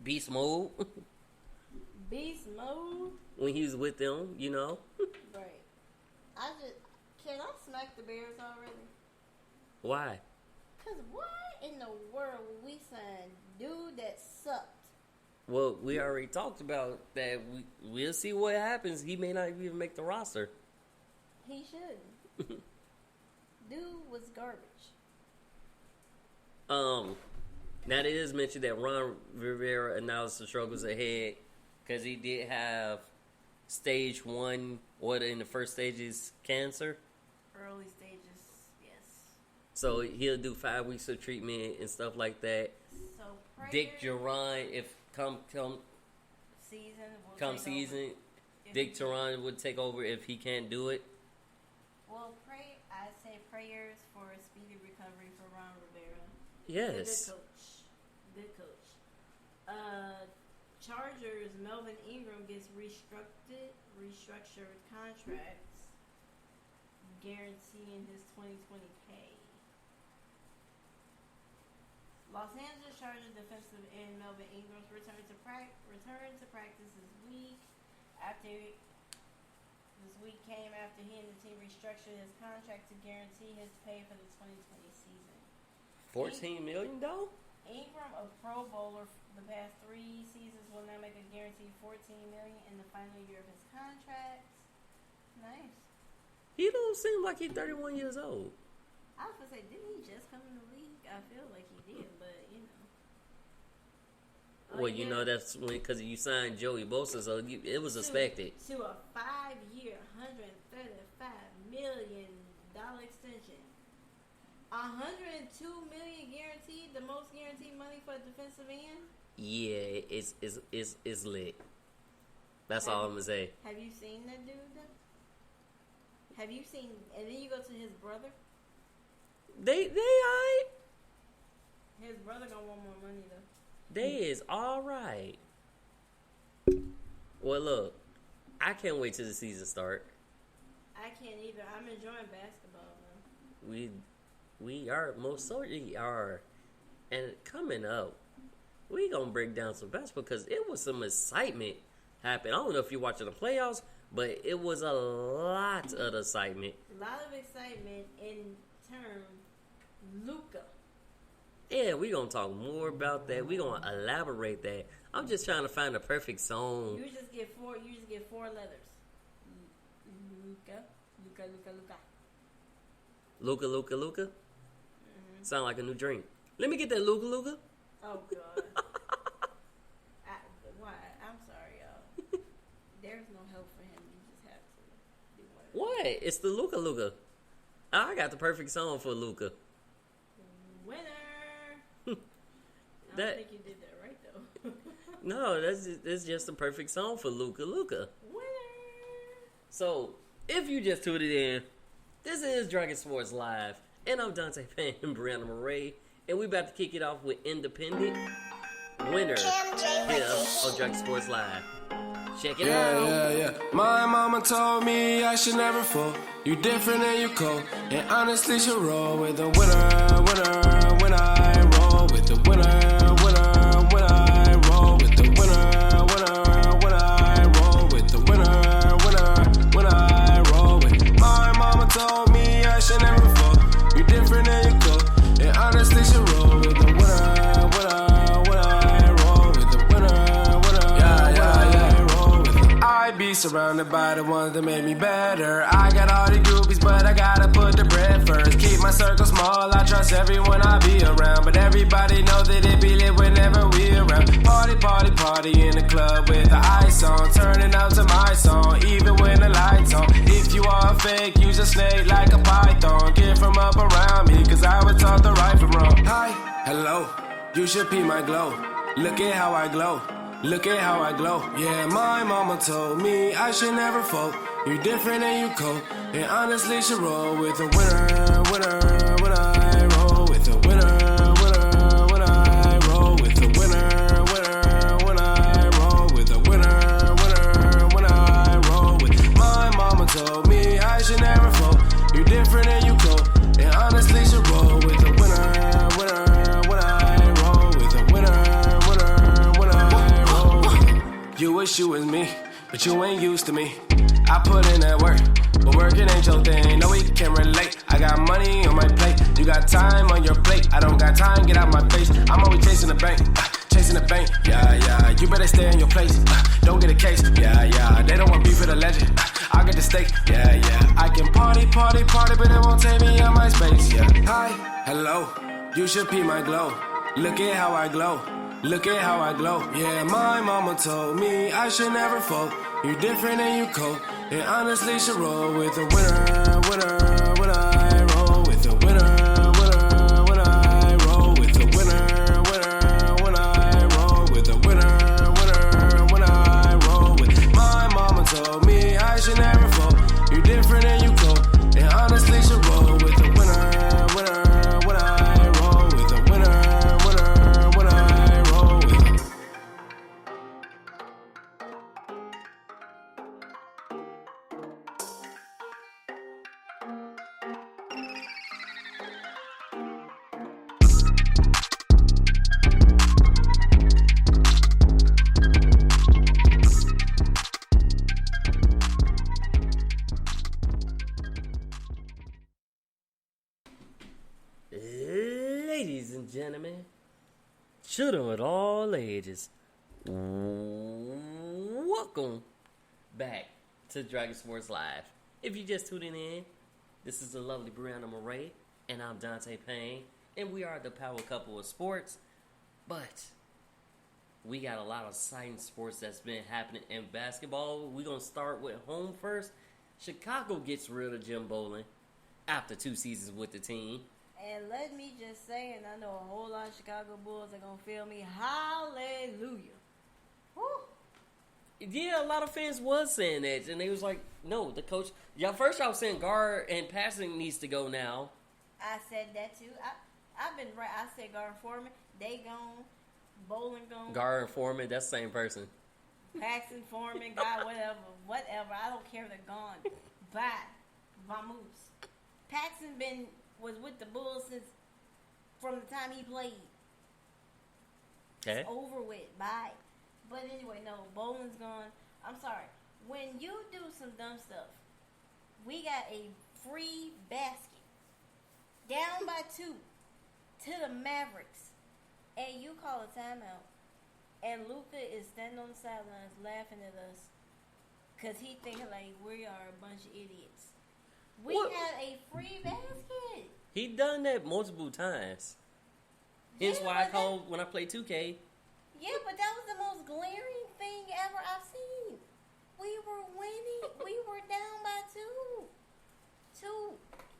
beast mode. Beast mode? when he was with them, you know. Right. Can I smack the Bears already? Why? Because why in the world would we sign dude that sucked? Well, we already talked about that. We'll see what happens. He may not even make the roster. He shouldn't. Dude was garbage. Now it is mentioned that Ron Rivera announced the struggles ahead because he did have stage 1, in the first stage is cancer. Early stages, yes. So he'll do 5 weeks of treatment and stuff like that. So prayers, Dick Duran, if come season, Dick Duran would take over if he can't do it. Well, I say prayers for a speedy recovery for Ron Rivera. Yes. Good coach. Chargers, Melvin Ingram gets restructured contracts, guaranteeing his 2020 pay. Los Angeles Chargers defensive end Melvin Ingram's return to practice this week came after he and the team restructured his contract to guarantee his pay for the 2020 season. $14 million though? Ingram, a Pro Bowler the past 3 seasons, will now make a guaranteed $14 million in the final year of his contract. Nice. He don't seem like he's 31 years old. I was gonna say, didn't he just come in the league? I feel like he did, but you know. Well, you know that's when because you signed Joey Bosa, so it was expected. To a 5-year, $135 million extension. $102 million guaranteed, the most guaranteed money for a defensive end. Yeah, it's lit. That's all I'm gonna say. Have you seen that dude though? Have you seen? And then you go to his brother. They alright. His brother gonna want more money though. They is alright. Well, look, I can't wait till the season start. I can't either. I'm enjoying basketball though. We are most certainly are, and coming up, we gonna break down some basketball because it was some excitement happening. I don't know if you're watching the playoffs, but it was a lot of excitement. A lot of excitement in term Luka. Yeah, we gonna talk more about that. We gonna elaborate that. I'm just trying to find the perfect song. You just get 4 letters. Luka. Luka. Mm-hmm. Sound like a new drink. Let me get that Luka. Oh God. Why? I'm sorry, y'all. There's no help for him. You just have to do whatever. What? It's the Luka. I got the perfect song for Luka. Winner. I don't think you did that right though. No, that's just the perfect song for Luka. Winner. So, if you just tuned it in, this is Dragon Sports Live, and I'm Donte Payne Briana Marrae, and we about to kick it off with Independent Winner here on Dragon Sports Live. Check it out. Yeah. My mama told me I should never fall. You different and you cold, and honestly should roll with the winner. When I roll with the winner. When I roll with the winner. When I roll with the winner. When I roll with. My mama told me I should never fall. You different and you cold, and honestly should roll with the winner. When I roll with the winner. I be surrounded by the ones that make me better. I got all the groupies, but I gotta put the bread first. Keep my circle small, I trust everyone I be around. But everybody know that it be lit whenever we around. Party in the club with the ice on. Turning up to my song, even when the lights on. If you are fake, use a snake like a python. Get from up around me, cause I was taught the right from wrong. Hi, hello, you should be my glow. Look at how I glow. Look at how I glow. Yeah, my mama told me I should never fall. You different and you cold, and honestly should roll with the winner. When I roll with the winner. When I roll with the winner. When I roll with the winner. When I roll with. My mama told me I should never fall. You different and you cold, and honestly should roll with the winner. When I roll with the winner. You wish you was me, but but you ain't used to me. I put in that work, but working ain't your thing. No, we can relate. I got money on my plate. You got time on your plate. I don't got time, get out my face. I'm always chasing the bank. Chasing the bank, yeah. You better stay in your place. Don't get a case, yeah. They don't want beef with a legend. I'll get the steak, yeah. I can party, but it won't take me out my space, yeah. Hi, hello, you should be my glow. Look at how I glow. Look at how I glow. Yeah, my mama told me I should never fold. You different and you cold. And honestly should roll with a winner. When I roll with a winner. When I roll with a winner. When I roll with a winner. When I roll with. My mama told me I should never fold. You different and you cold. And honestly should roll with a winner. When I roll with a winner. When I roll with a. Ladies and gentlemen, children of all ages, welcome back to Dragon Sports Live. If you just tuning in, this is the lovely Briana Marrae, and I'm Donte Payne, and we are the power couple of sports. But we got a lot of exciting sports that's been happening in basketball. We're going to start with home first. Chicago gets rid of Jim Boland after 2 seasons with the team. And let me just say, and I know a whole lot of Chicago Bulls are going to feel me, hallelujah. Woo. Yeah, a lot of fans was saying that, and they was like, no, the coach. First y'all saying guard and passing needs to go now. I said that too. I've been right. I said guard and Foreman, they gone. Bowling gone. Guard and Foreman, that's the same person. Paxton, Foreman, God, whatever. I don't care. They're gone. Bye. Vamoose. Paxton was with the Bulls from the time he played. Okay. It's over with. Bye. But anyway, no, Boland's gone. I'm sorry. When you do some dumb stuff, we got a free basket. Down by 2 to the Mavericks. And you call a timeout. And Luka is standing on the sidelines laughing at us. Because he thinking like we are a bunch of idiots. We had a free basket. He done that multiple times. Hence why I called when I played 2K. Yeah, but that was the most glaring thing ever I've seen. We were winning. We were down by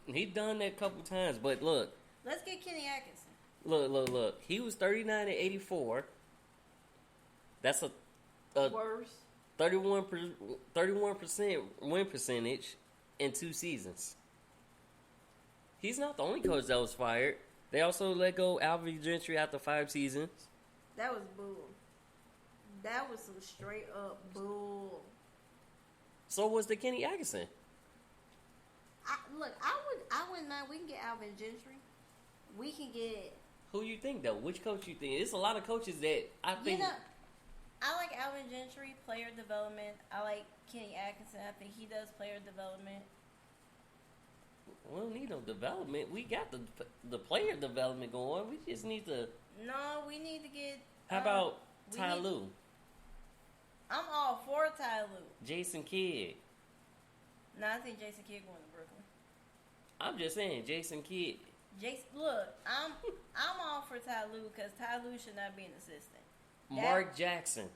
2. He done that a couple times, but look. Let's get Kenny Atkinson. Look. He was 39 and 84. That's a worse. 31% win percentage in 2 seasons. He's not the only coach that was fired. They also let go Alvin Gentry after 5 seasons. That was bull. That was some straight up bull. So was the Kenny Atkinson. I wouldn't mind. We can get Alvin Gentry. We can get. Who you think though? Which coach you think? It's a lot of coaches that I think. I like Alvin Gentry, player development. I like Kenny Atkinson. I think he does player development. We don't need no development. We got the player development going. We just need to. No, we need to get. How about Ty Lue? I'm all for Ty Lue. Jason Kidd. No, I think Jason Kidd going to Brooklyn. I'm just saying, Jason Kidd. Look, I'm all for Ty Lue because Ty Lue should not be an assistant. Mark Jackson.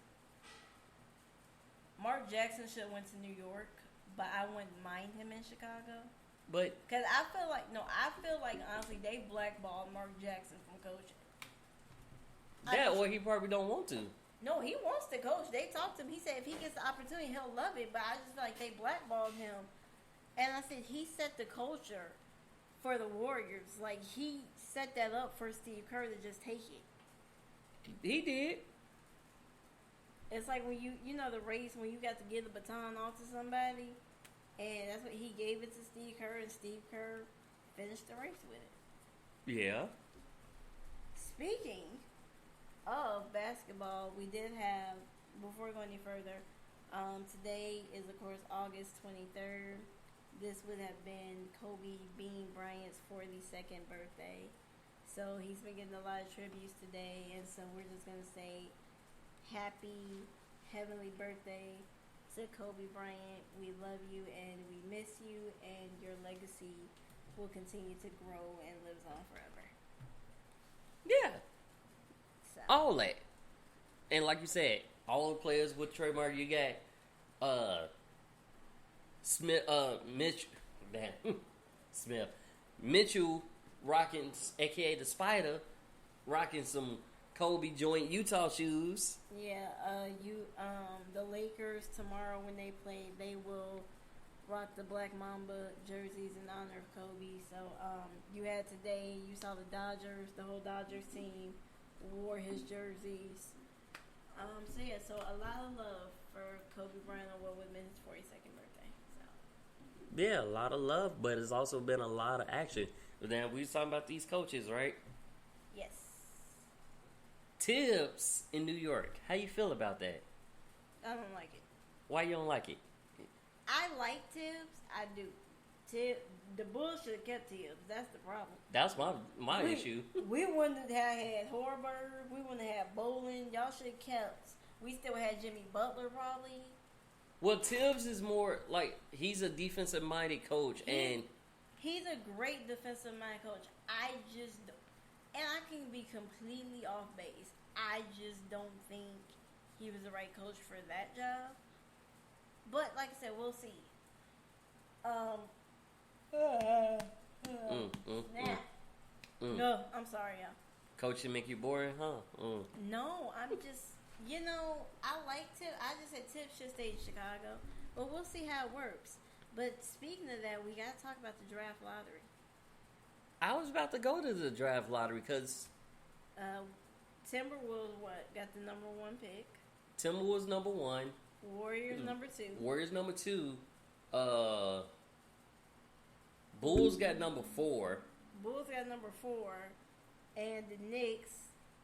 Mark Jackson should have went to New York, but I wouldn't mind him in Chicago. But because I feel like honestly they blackballed Mark Jackson from coaching. Or he probably don't want to. No, he wants to coach. They talked to him. He said if he gets the opportunity, he'll love it. But I just feel like they blackballed him. And I said he set the culture for the Warriors. Like he set that up for Steve Kerr to just take it. He did. It's like when you the race when you got to give the baton off to somebody, and that's what he gave it to Steve Kerr, and Steve Kerr finished the race with it. Yeah. Speaking of basketball, we did have, before we go any further, Today is, of course, August 23rd. This would have been Kobe Bean Bryant's 42nd birthday. So he's been getting a lot of tributes today, and so we're just going to say happy heavenly birthday to Kobe Bryant. We love you and we miss you, and your legacy will continue to grow and lives on forever. Yeah. So. All that. And like you said, all the players with trademark, you got Smith, Smith, Mitchell rocking, aka the Spider, rocking some Kobe joint Utah shoes. Yeah, the Lakers tomorrow when they play, they will rock the Black Mamba jerseys in honor of Kobe. So you had today, you saw the Dodgers, the whole Dodgers team wore his jerseys. So a lot of love for Kobe Bryant on what would have been his 42nd birthday. So. Yeah, a lot of love, but it's also been a lot of action. But then we was talking about these coaches, right? Yes. Tibbs in New York. How you feel about that? I don't like it. Why you don't like it? I like Tibbs. I do. The Bulls should have kept Tibbs. That's the problem. That's my issue. We wouldn't have had Horberg. We wouldn't have had Bolin. Y'all should have kept. We still had Jimmy Butler probably. Well, Tibbs is more like he's a defensive-minded coach, and he's a great defensive-minded coach. I just, and I can be completely off base. I just don't think he was the right coach for that job. But like I said, we'll see. No, I'm sorry, y'all. Coaching make you boring, huh? No, I'm just, I like Tip. I just said Tip should stay in Chicago, but we'll see how it works. But speaking of that, we got to talk about the draft lottery. I was about to go to the draft lottery because Timberwolves got the number 1 pick. Timberwolves number 1. Warriors number 2. Warriors number 2. Bulls got number 4. Bulls got number 4, and the Knicks,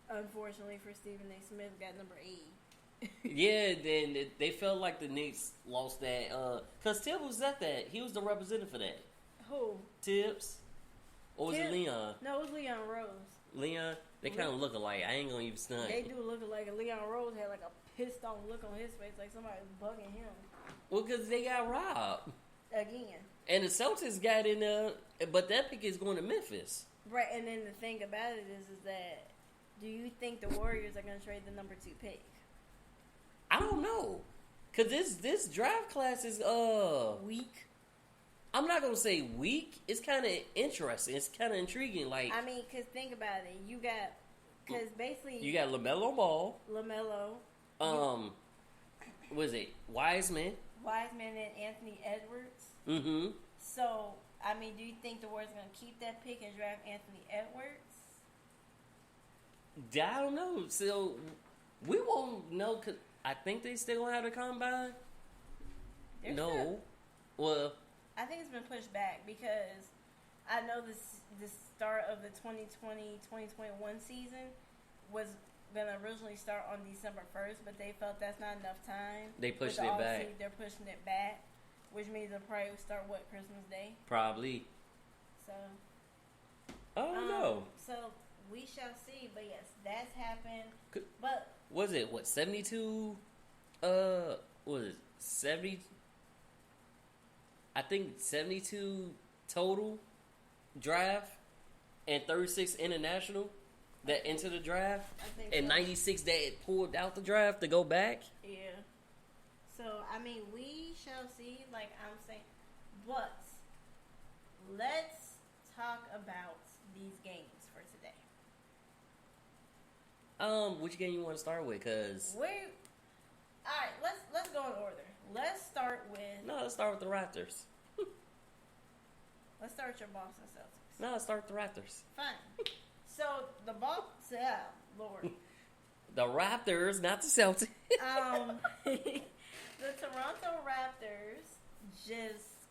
unfortunately for Stephen A. Smith, got number 8. Yeah, then they felt like the Knicks lost that. Because Tibbs was at that. He was the representative for that. Who? Tibbs? Or was it Leon? No, it was Leon Rose. Leon? They kind of look alike. I ain't going to even stunt. They do look alike. And Leon Rose had like a pissed off look on his face, like somebody was bugging him. Well, because they got robbed. Again. And the Celtics got in there, but that pick is going to Memphis. Right, and then the thing about it is that, do you think the Warriors are going to trade the number 2 pick? I don't know. Because this draft class is, weak. I'm not going to say weak. It's kind of interesting. It's kind of intriguing. Like, I mean, because think about it. You got, because basically. You got LaMelo Ball. LaMelo. Was it Wiseman and Anthony Edwards. Mm-hmm. So, I mean, do you think the Warriors are going to keep that pick and draft Anthony Edwards? I don't know. So, we won't know. Cause I think they still going to have the combine. No. Well, I think it's been pushed back because I know the start of the 2020-2021 season was going to originally start on December 1st, but they felt that's not enough time. They pushed it back. They're pushing it back, which means they'll probably start, Christmas Day? Probably. So. I don't know. So, we shall see, but yes, that's happened. But. Was it, 72? Was it 70? I think 72 total draft and 36 international that entered the draft, and 96 that pulled out the draft to go back. Yeah. So I mean, we shall see. Like I'm saying, but let's talk about these games for today. Which game you want to start with? Cause all right, let's go in order. Let's start with. No, let's start with the Raptors. Let's start with your Boston Celtics. No, let's start with the Raptors. Fine. So the Boston, Lord. The Raptors, not the Celtics. The Toronto Raptors just,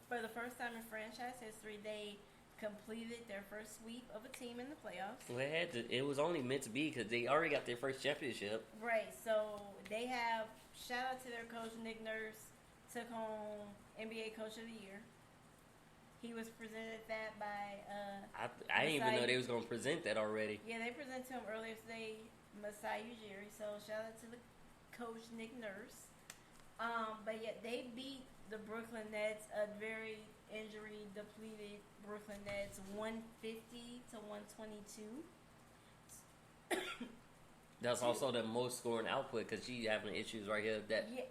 for the first time in franchise history, they completed their first sweep of a team in the playoffs. Well, it was only meant to be because they already got their first championship. Right. So they have shout out to their coach, Nick Nurse, took home NBA Coach of the Year. He was presented that by I didn't even know they was gonna present that already. Yeah, they presented to him earlier today, Masai Ujiri. So shout out to the coach, Nick Nurse. But yeah, they beat the Brooklyn Nets, a very injury depleted Brooklyn Nets, 150 to 122. That's also the most scoring output because she having issues right here. That Yeah,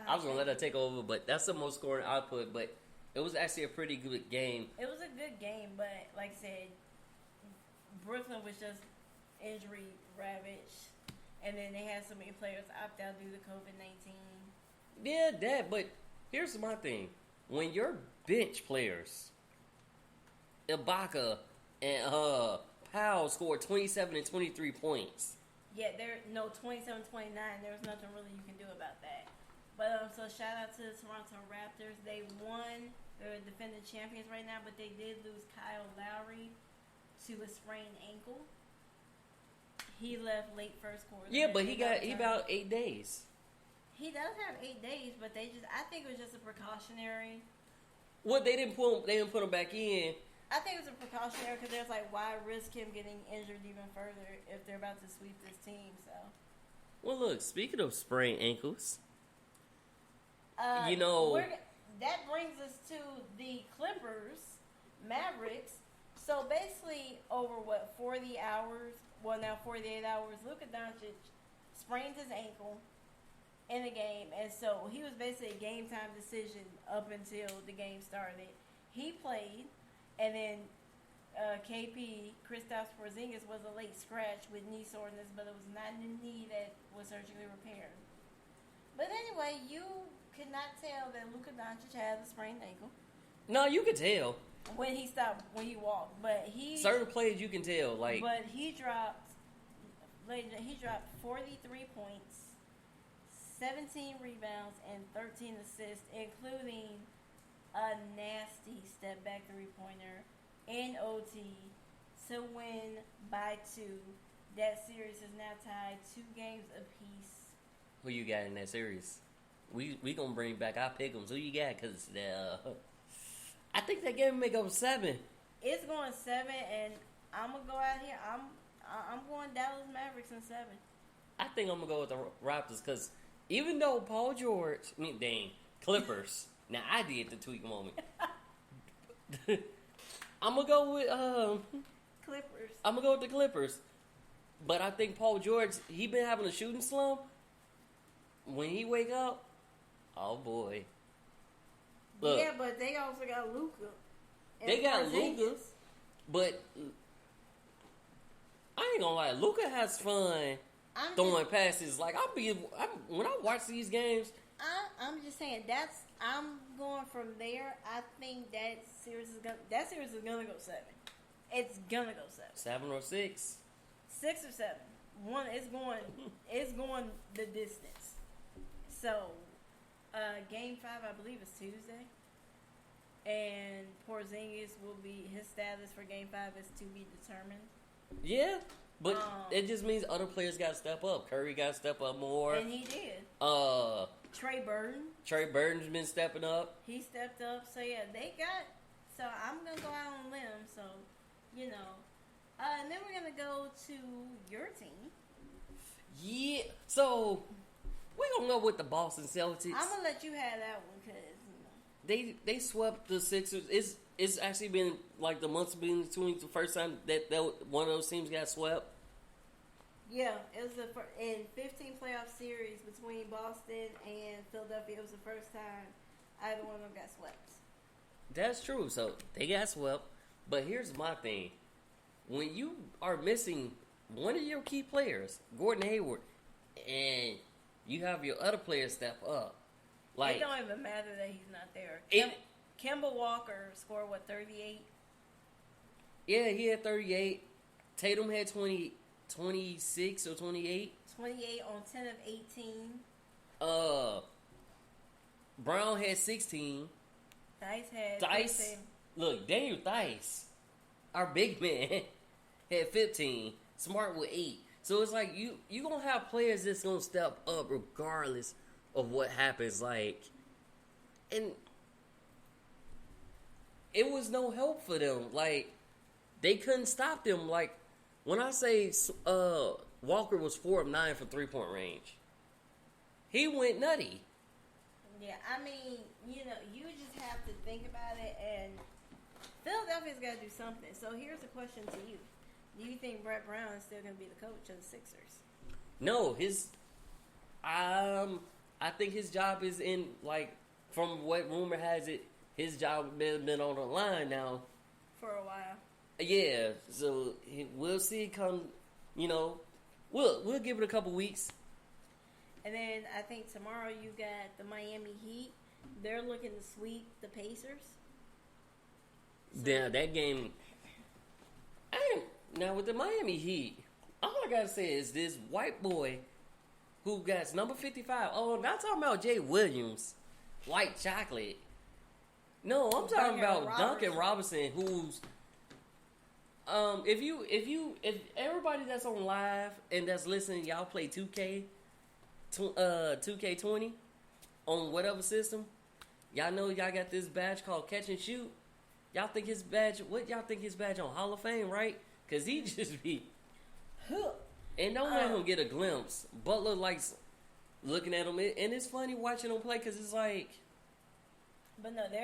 I was gonna let her take over, but that's the most scoring output. But it was actually a pretty good game. it was a good game, but like I said, Brooklyn was just injury ravaged, and then they had so many players opt out due to COVID-19. Yeah, that. But here's my thing: when your bench players, Ibaka and Powell scored 27 and 23 points. Yeah, 27-29. There was nothing really you can do about that. But so shout out to the Toronto Raptors. They won. They're defending champions right now, but they did lose Kyle Lowry to a sprained ankle. He left late first quarter. Yeah, but he about 8 days. He does have 8 days, but I think it was just a precautionary. What they didn't put him back in. I think it was a precautionary because there's like, why risk him getting injured even further if they're about to sweep this team? So. Well, look. Speaking of sprained ankles, that brings us to the Clippers, Mavericks. So basically, over 48 hours, Luka Doncic sprained his ankle in the game, and so he was basically a game time decision up until the game started. He played, and then KP, Kristaps Porzingis, was a late scratch with knee soreness, but it was not a knee that was surgically repaired. But anyway, you could not tell that Luka Doncic had a sprained ankle. No, you could tell when he walked, but certain plays you can tell. Like, but he dropped 43 points, 17 rebounds, and 13 assists, including a nasty step back 3-pointer in OT to win by 2. That series is now tied 2 games apiece. who you got in that series? We gonna bring back our pick'ems. Who you got? Cause I think that game may go 7. It's going 7, and I'm gonna go out here. I'm going Dallas Mavericks in 7. I think I'm gonna go with the Raptors because even though Clippers. Now I did the tweak moment. I'm gonna go with Clippers. I'm gonna go with the Clippers, but I think Paul George, he been having a shooting slump. When he wake up, oh boy. Look, Yeah, but they also got Luka. they got Luka, but I ain't gonna lie, Luka has fun throwing passes. Like when I watch these games, I'm just saying I'm going from there. I think that series is gonna go 7. It's gonna go 7. 7 or 6. 6 or 7. One it's going the distance. So, game 5 I believe is Tuesday, and Porzingis his status for game 5 is to be determined. Yeah, but it just means other players got to step up. Curry got to step up more, And he did. Trey Burton's been stepping up. He stepped up. So yeah, they got. So I'm gonna go out on a limb. So, and then we're gonna go to your team. Yeah, so we gonna go with the Boston Celtics. I'm gonna let you have that one because they swept the Sixers. It's actually been like the months between the first time that one of those teams got swept. Yeah, it was in 15 playoff series between Boston and Philadelphia. It was the first time either one of them got swept. That's true. So they got swept. But here's my thing: when you are missing one of your key players, Gordon Hayward, and you have your other players step up, like it don't even matter that he's not there. Kemba Walker scored 38? Yeah, he had 38. Tatum had 26 or 28. 28 on 10 of 18. Brown had 16. Dice. 15. Look, Daniel Dice, our big man, had 15. Smart with 8. So it's like you gonna have players that's gonna step up regardless of what happens. Like, and it was no help for them. Like, they couldn't stop them. Like, when I say Walker was 4 of 9 from 3-point range, he went nutty. Yeah, I mean, you know, you just have to think about it, and Philadelphia's got to do something. So here's a question to you. Do you think Brett Brown is still going to be the coach of the Sixers? No, I think his job is in, like, from what rumor has it, his job has been on the line now. For a while. Yeah, so we'll see come, you know, we'll give it a couple weeks. And then I think tomorrow you got the Miami Heat. They're looking to sweep the Pacers. So Yeah, that game. Now with the Miami Heat, all I gotta say is this white boy who got number 55. Oh, I'm not talking about Jay Williams, white chocolate. No, I'm talking about Duncan Robinson, who's if everybody that's on live and that's listening, y'all play 2K20 on whatever system. Y'all know y'all got this badge called Catch and Shoot. Y'all think his badge? What y'all think his badge on Hall of Fame, right? Cause he just be, and don't let him get a glimpse. Butler likes looking at him, and it's funny watching him play, cause it's like. But no, they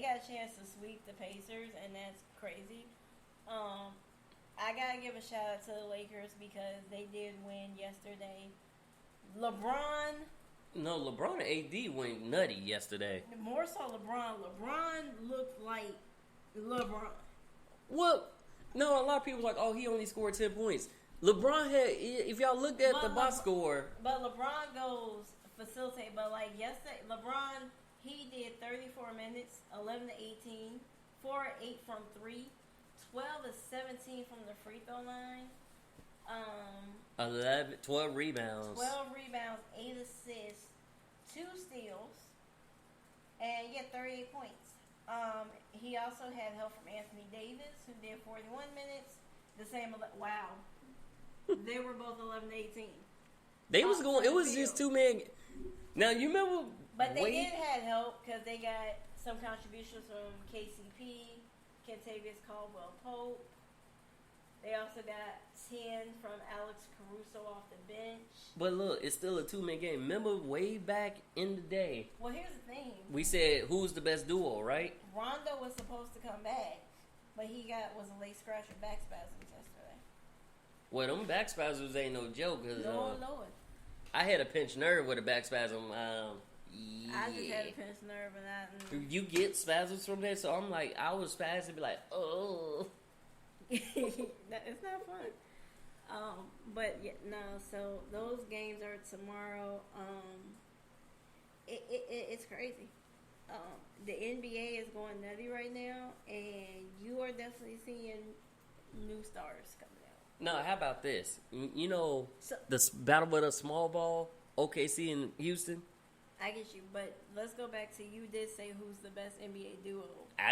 got a chance to sweep the Pacers, and that's crazy. I gotta give a shout out to the Lakers because they did win yesterday. LeBron and AD went nutty yesterday. More so LeBron. LeBron looked like LeBron. Well, no, a lot of people was like, oh, he only scored 10 points. LeBron had, if y'all looked at the box score. But LeBron goes facilitate. But like yesterday, LeBron, he did 34 minutes, 11 to 18, 4 8 from 3, 12 to 17 from the free throw line. 12 rebounds. 12 rebounds, 8 assists, 2 steals, and 38 points. He also had help from Anthony Davis, who did 41 minutes. The same. Wow, they were both 11 to 18. They was going. It was just 2 men. Now you remember, but they did have help because they got some contributions from KCP, Kentavious Caldwell-Pope. They also got 10 from Alex Caruso off the bench. But look, it's still a 2-man game. Remember way back in the day? Well, here's the thing. We said who's the best duo, right? Rondo was supposed to come back, but he was a late scratch with back spasms yesterday. Well, them back spasms ain't no joke. Cause, Lord. I had a pinched nerve with a back spasm. I just had a pinched nerve and I... You get spasms from that, so I'm like, I was spasming and be like, oh... It's not fun. But yeah, no. So those games are tomorrow. It's crazy. The NBA is going nutty right now, and you are definitely seeing new stars coming out. No, how about this? You know, the battle with a small ball, OKC and Houston. I get you, but let's go back to you did say who's the best NBA duo.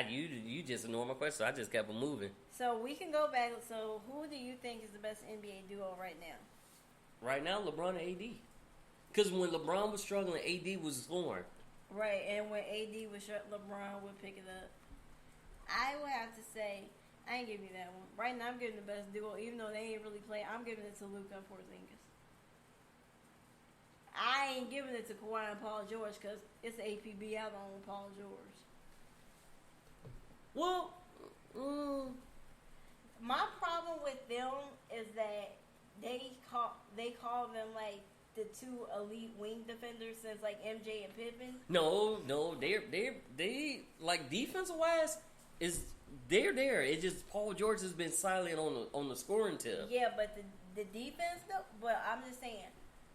You just ignored my question, so I just kept it moving. So we can go back. So who do you think is the best NBA duo right now? Right now, LeBron and AD. Because when LeBron was struggling, AD was scoring. Right, and when AD was shut, LeBron would pick it up. I would have to say, I ain't giving you that one. Right now, I'm giving the best duo, even though they ain't really playing. I'm giving it to Luka and Porzingis. I ain't giving it to Kawhi and Paul George because it's APB out on Paul George. Well, my problem with them is that they call them like the 2 elite wing defenders since like MJ and Pippen. No, they like defensive wise they're there. It's just Paul George has been silent on the scoring tip. Yeah, but the defense though. But I'm just saying.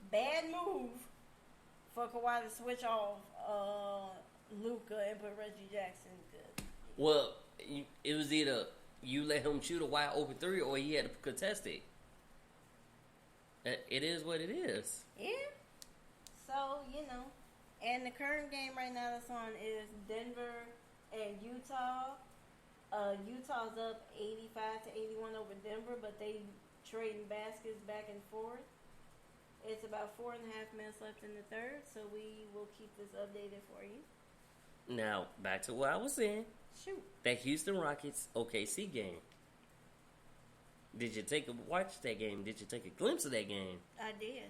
Bad move for Kawhi to switch off Luka and put Reggie Jackson good. Well, it was either you let him shoot a wide open 3 or he had to contest it. It is what it is. Yeah. So, and the current game right now that's on is Denver and Utah. Utah's up 85-81 over Denver, but they trading baskets back and forth. It's about 4.5 minutes left in the third, so we will keep this updated for you. Now, back to what I was saying. Shoot. That Houston Rockets OKC game. Did you watch that game? Did you take a glimpse of that game? I did.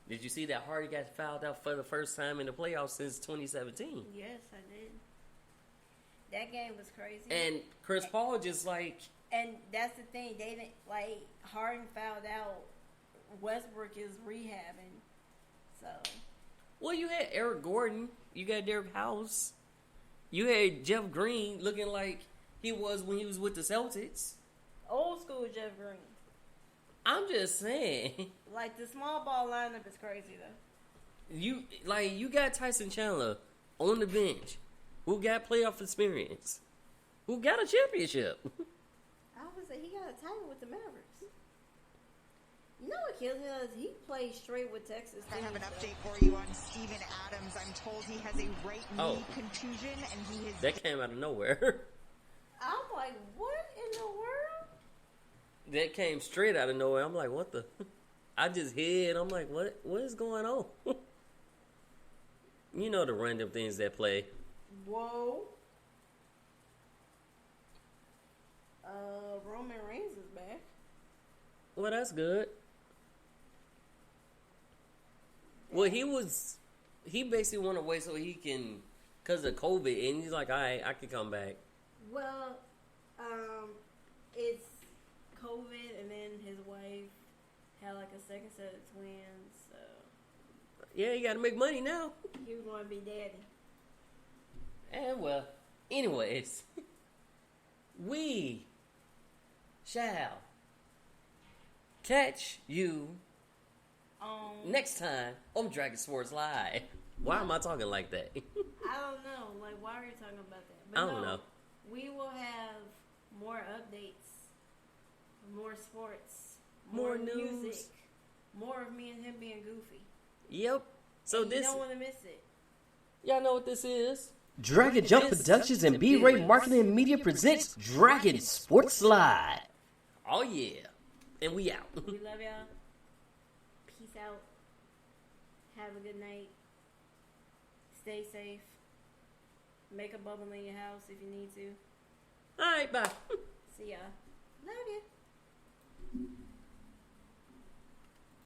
Did you see that Hardy got fouled out for the first time in the playoffs since 2017? Yes, I did. That game was crazy. And Chris Paul just like... And that's the thing. They didn't, like, Harden fouled out. Westbrook is rehabbing. So. Well, you had Eric Gordon. You got Derek House. You had Jeff Green looking like he was when he was with the Celtics. Old school Jeff Green. I'm just saying. Like, the small ball lineup is crazy, though. You got Tyson Chandler on the bench who got playoff experience, who got a championship. I would say he got a title with the Mavericks. You know what kills me is he plays straight with Texas. I have an update for you on Steven Adams. I'm told he has a right knee contusion, and he has... That came out of nowhere. I'm like, what in the world? That came straight out of nowhere. I'm like, what the... I just hid. I'm like, what is going on? You know the random things that play. Whoa. Roman Reigns is back. Well, that's good. Well, he basically went away so he can, because of COVID, and he's like, all right, I can come back. Well, it's COVID, and then his wife had like a second set of twins, so. Yeah, you got to make money now. He was going to be daddy. And well, anyways, we shall catch you next time on Dragon Sports Live. Why am I talking like that? I don't know. Like, why are you talking about that? But I don't know. We will have more updates, more sports, More music, news. more of me and him being goofy. Yep. So and this, you don't want to miss it. y'all know what this is? Dragon Jump Productions and B-Ray Marketing and Media presents Dragon Sports Live. Oh yeah. And we out. We love y'all. Peace out. Have a good night. Stay safe. Make a bubble in your house if you need to. All right, bye. See y'all.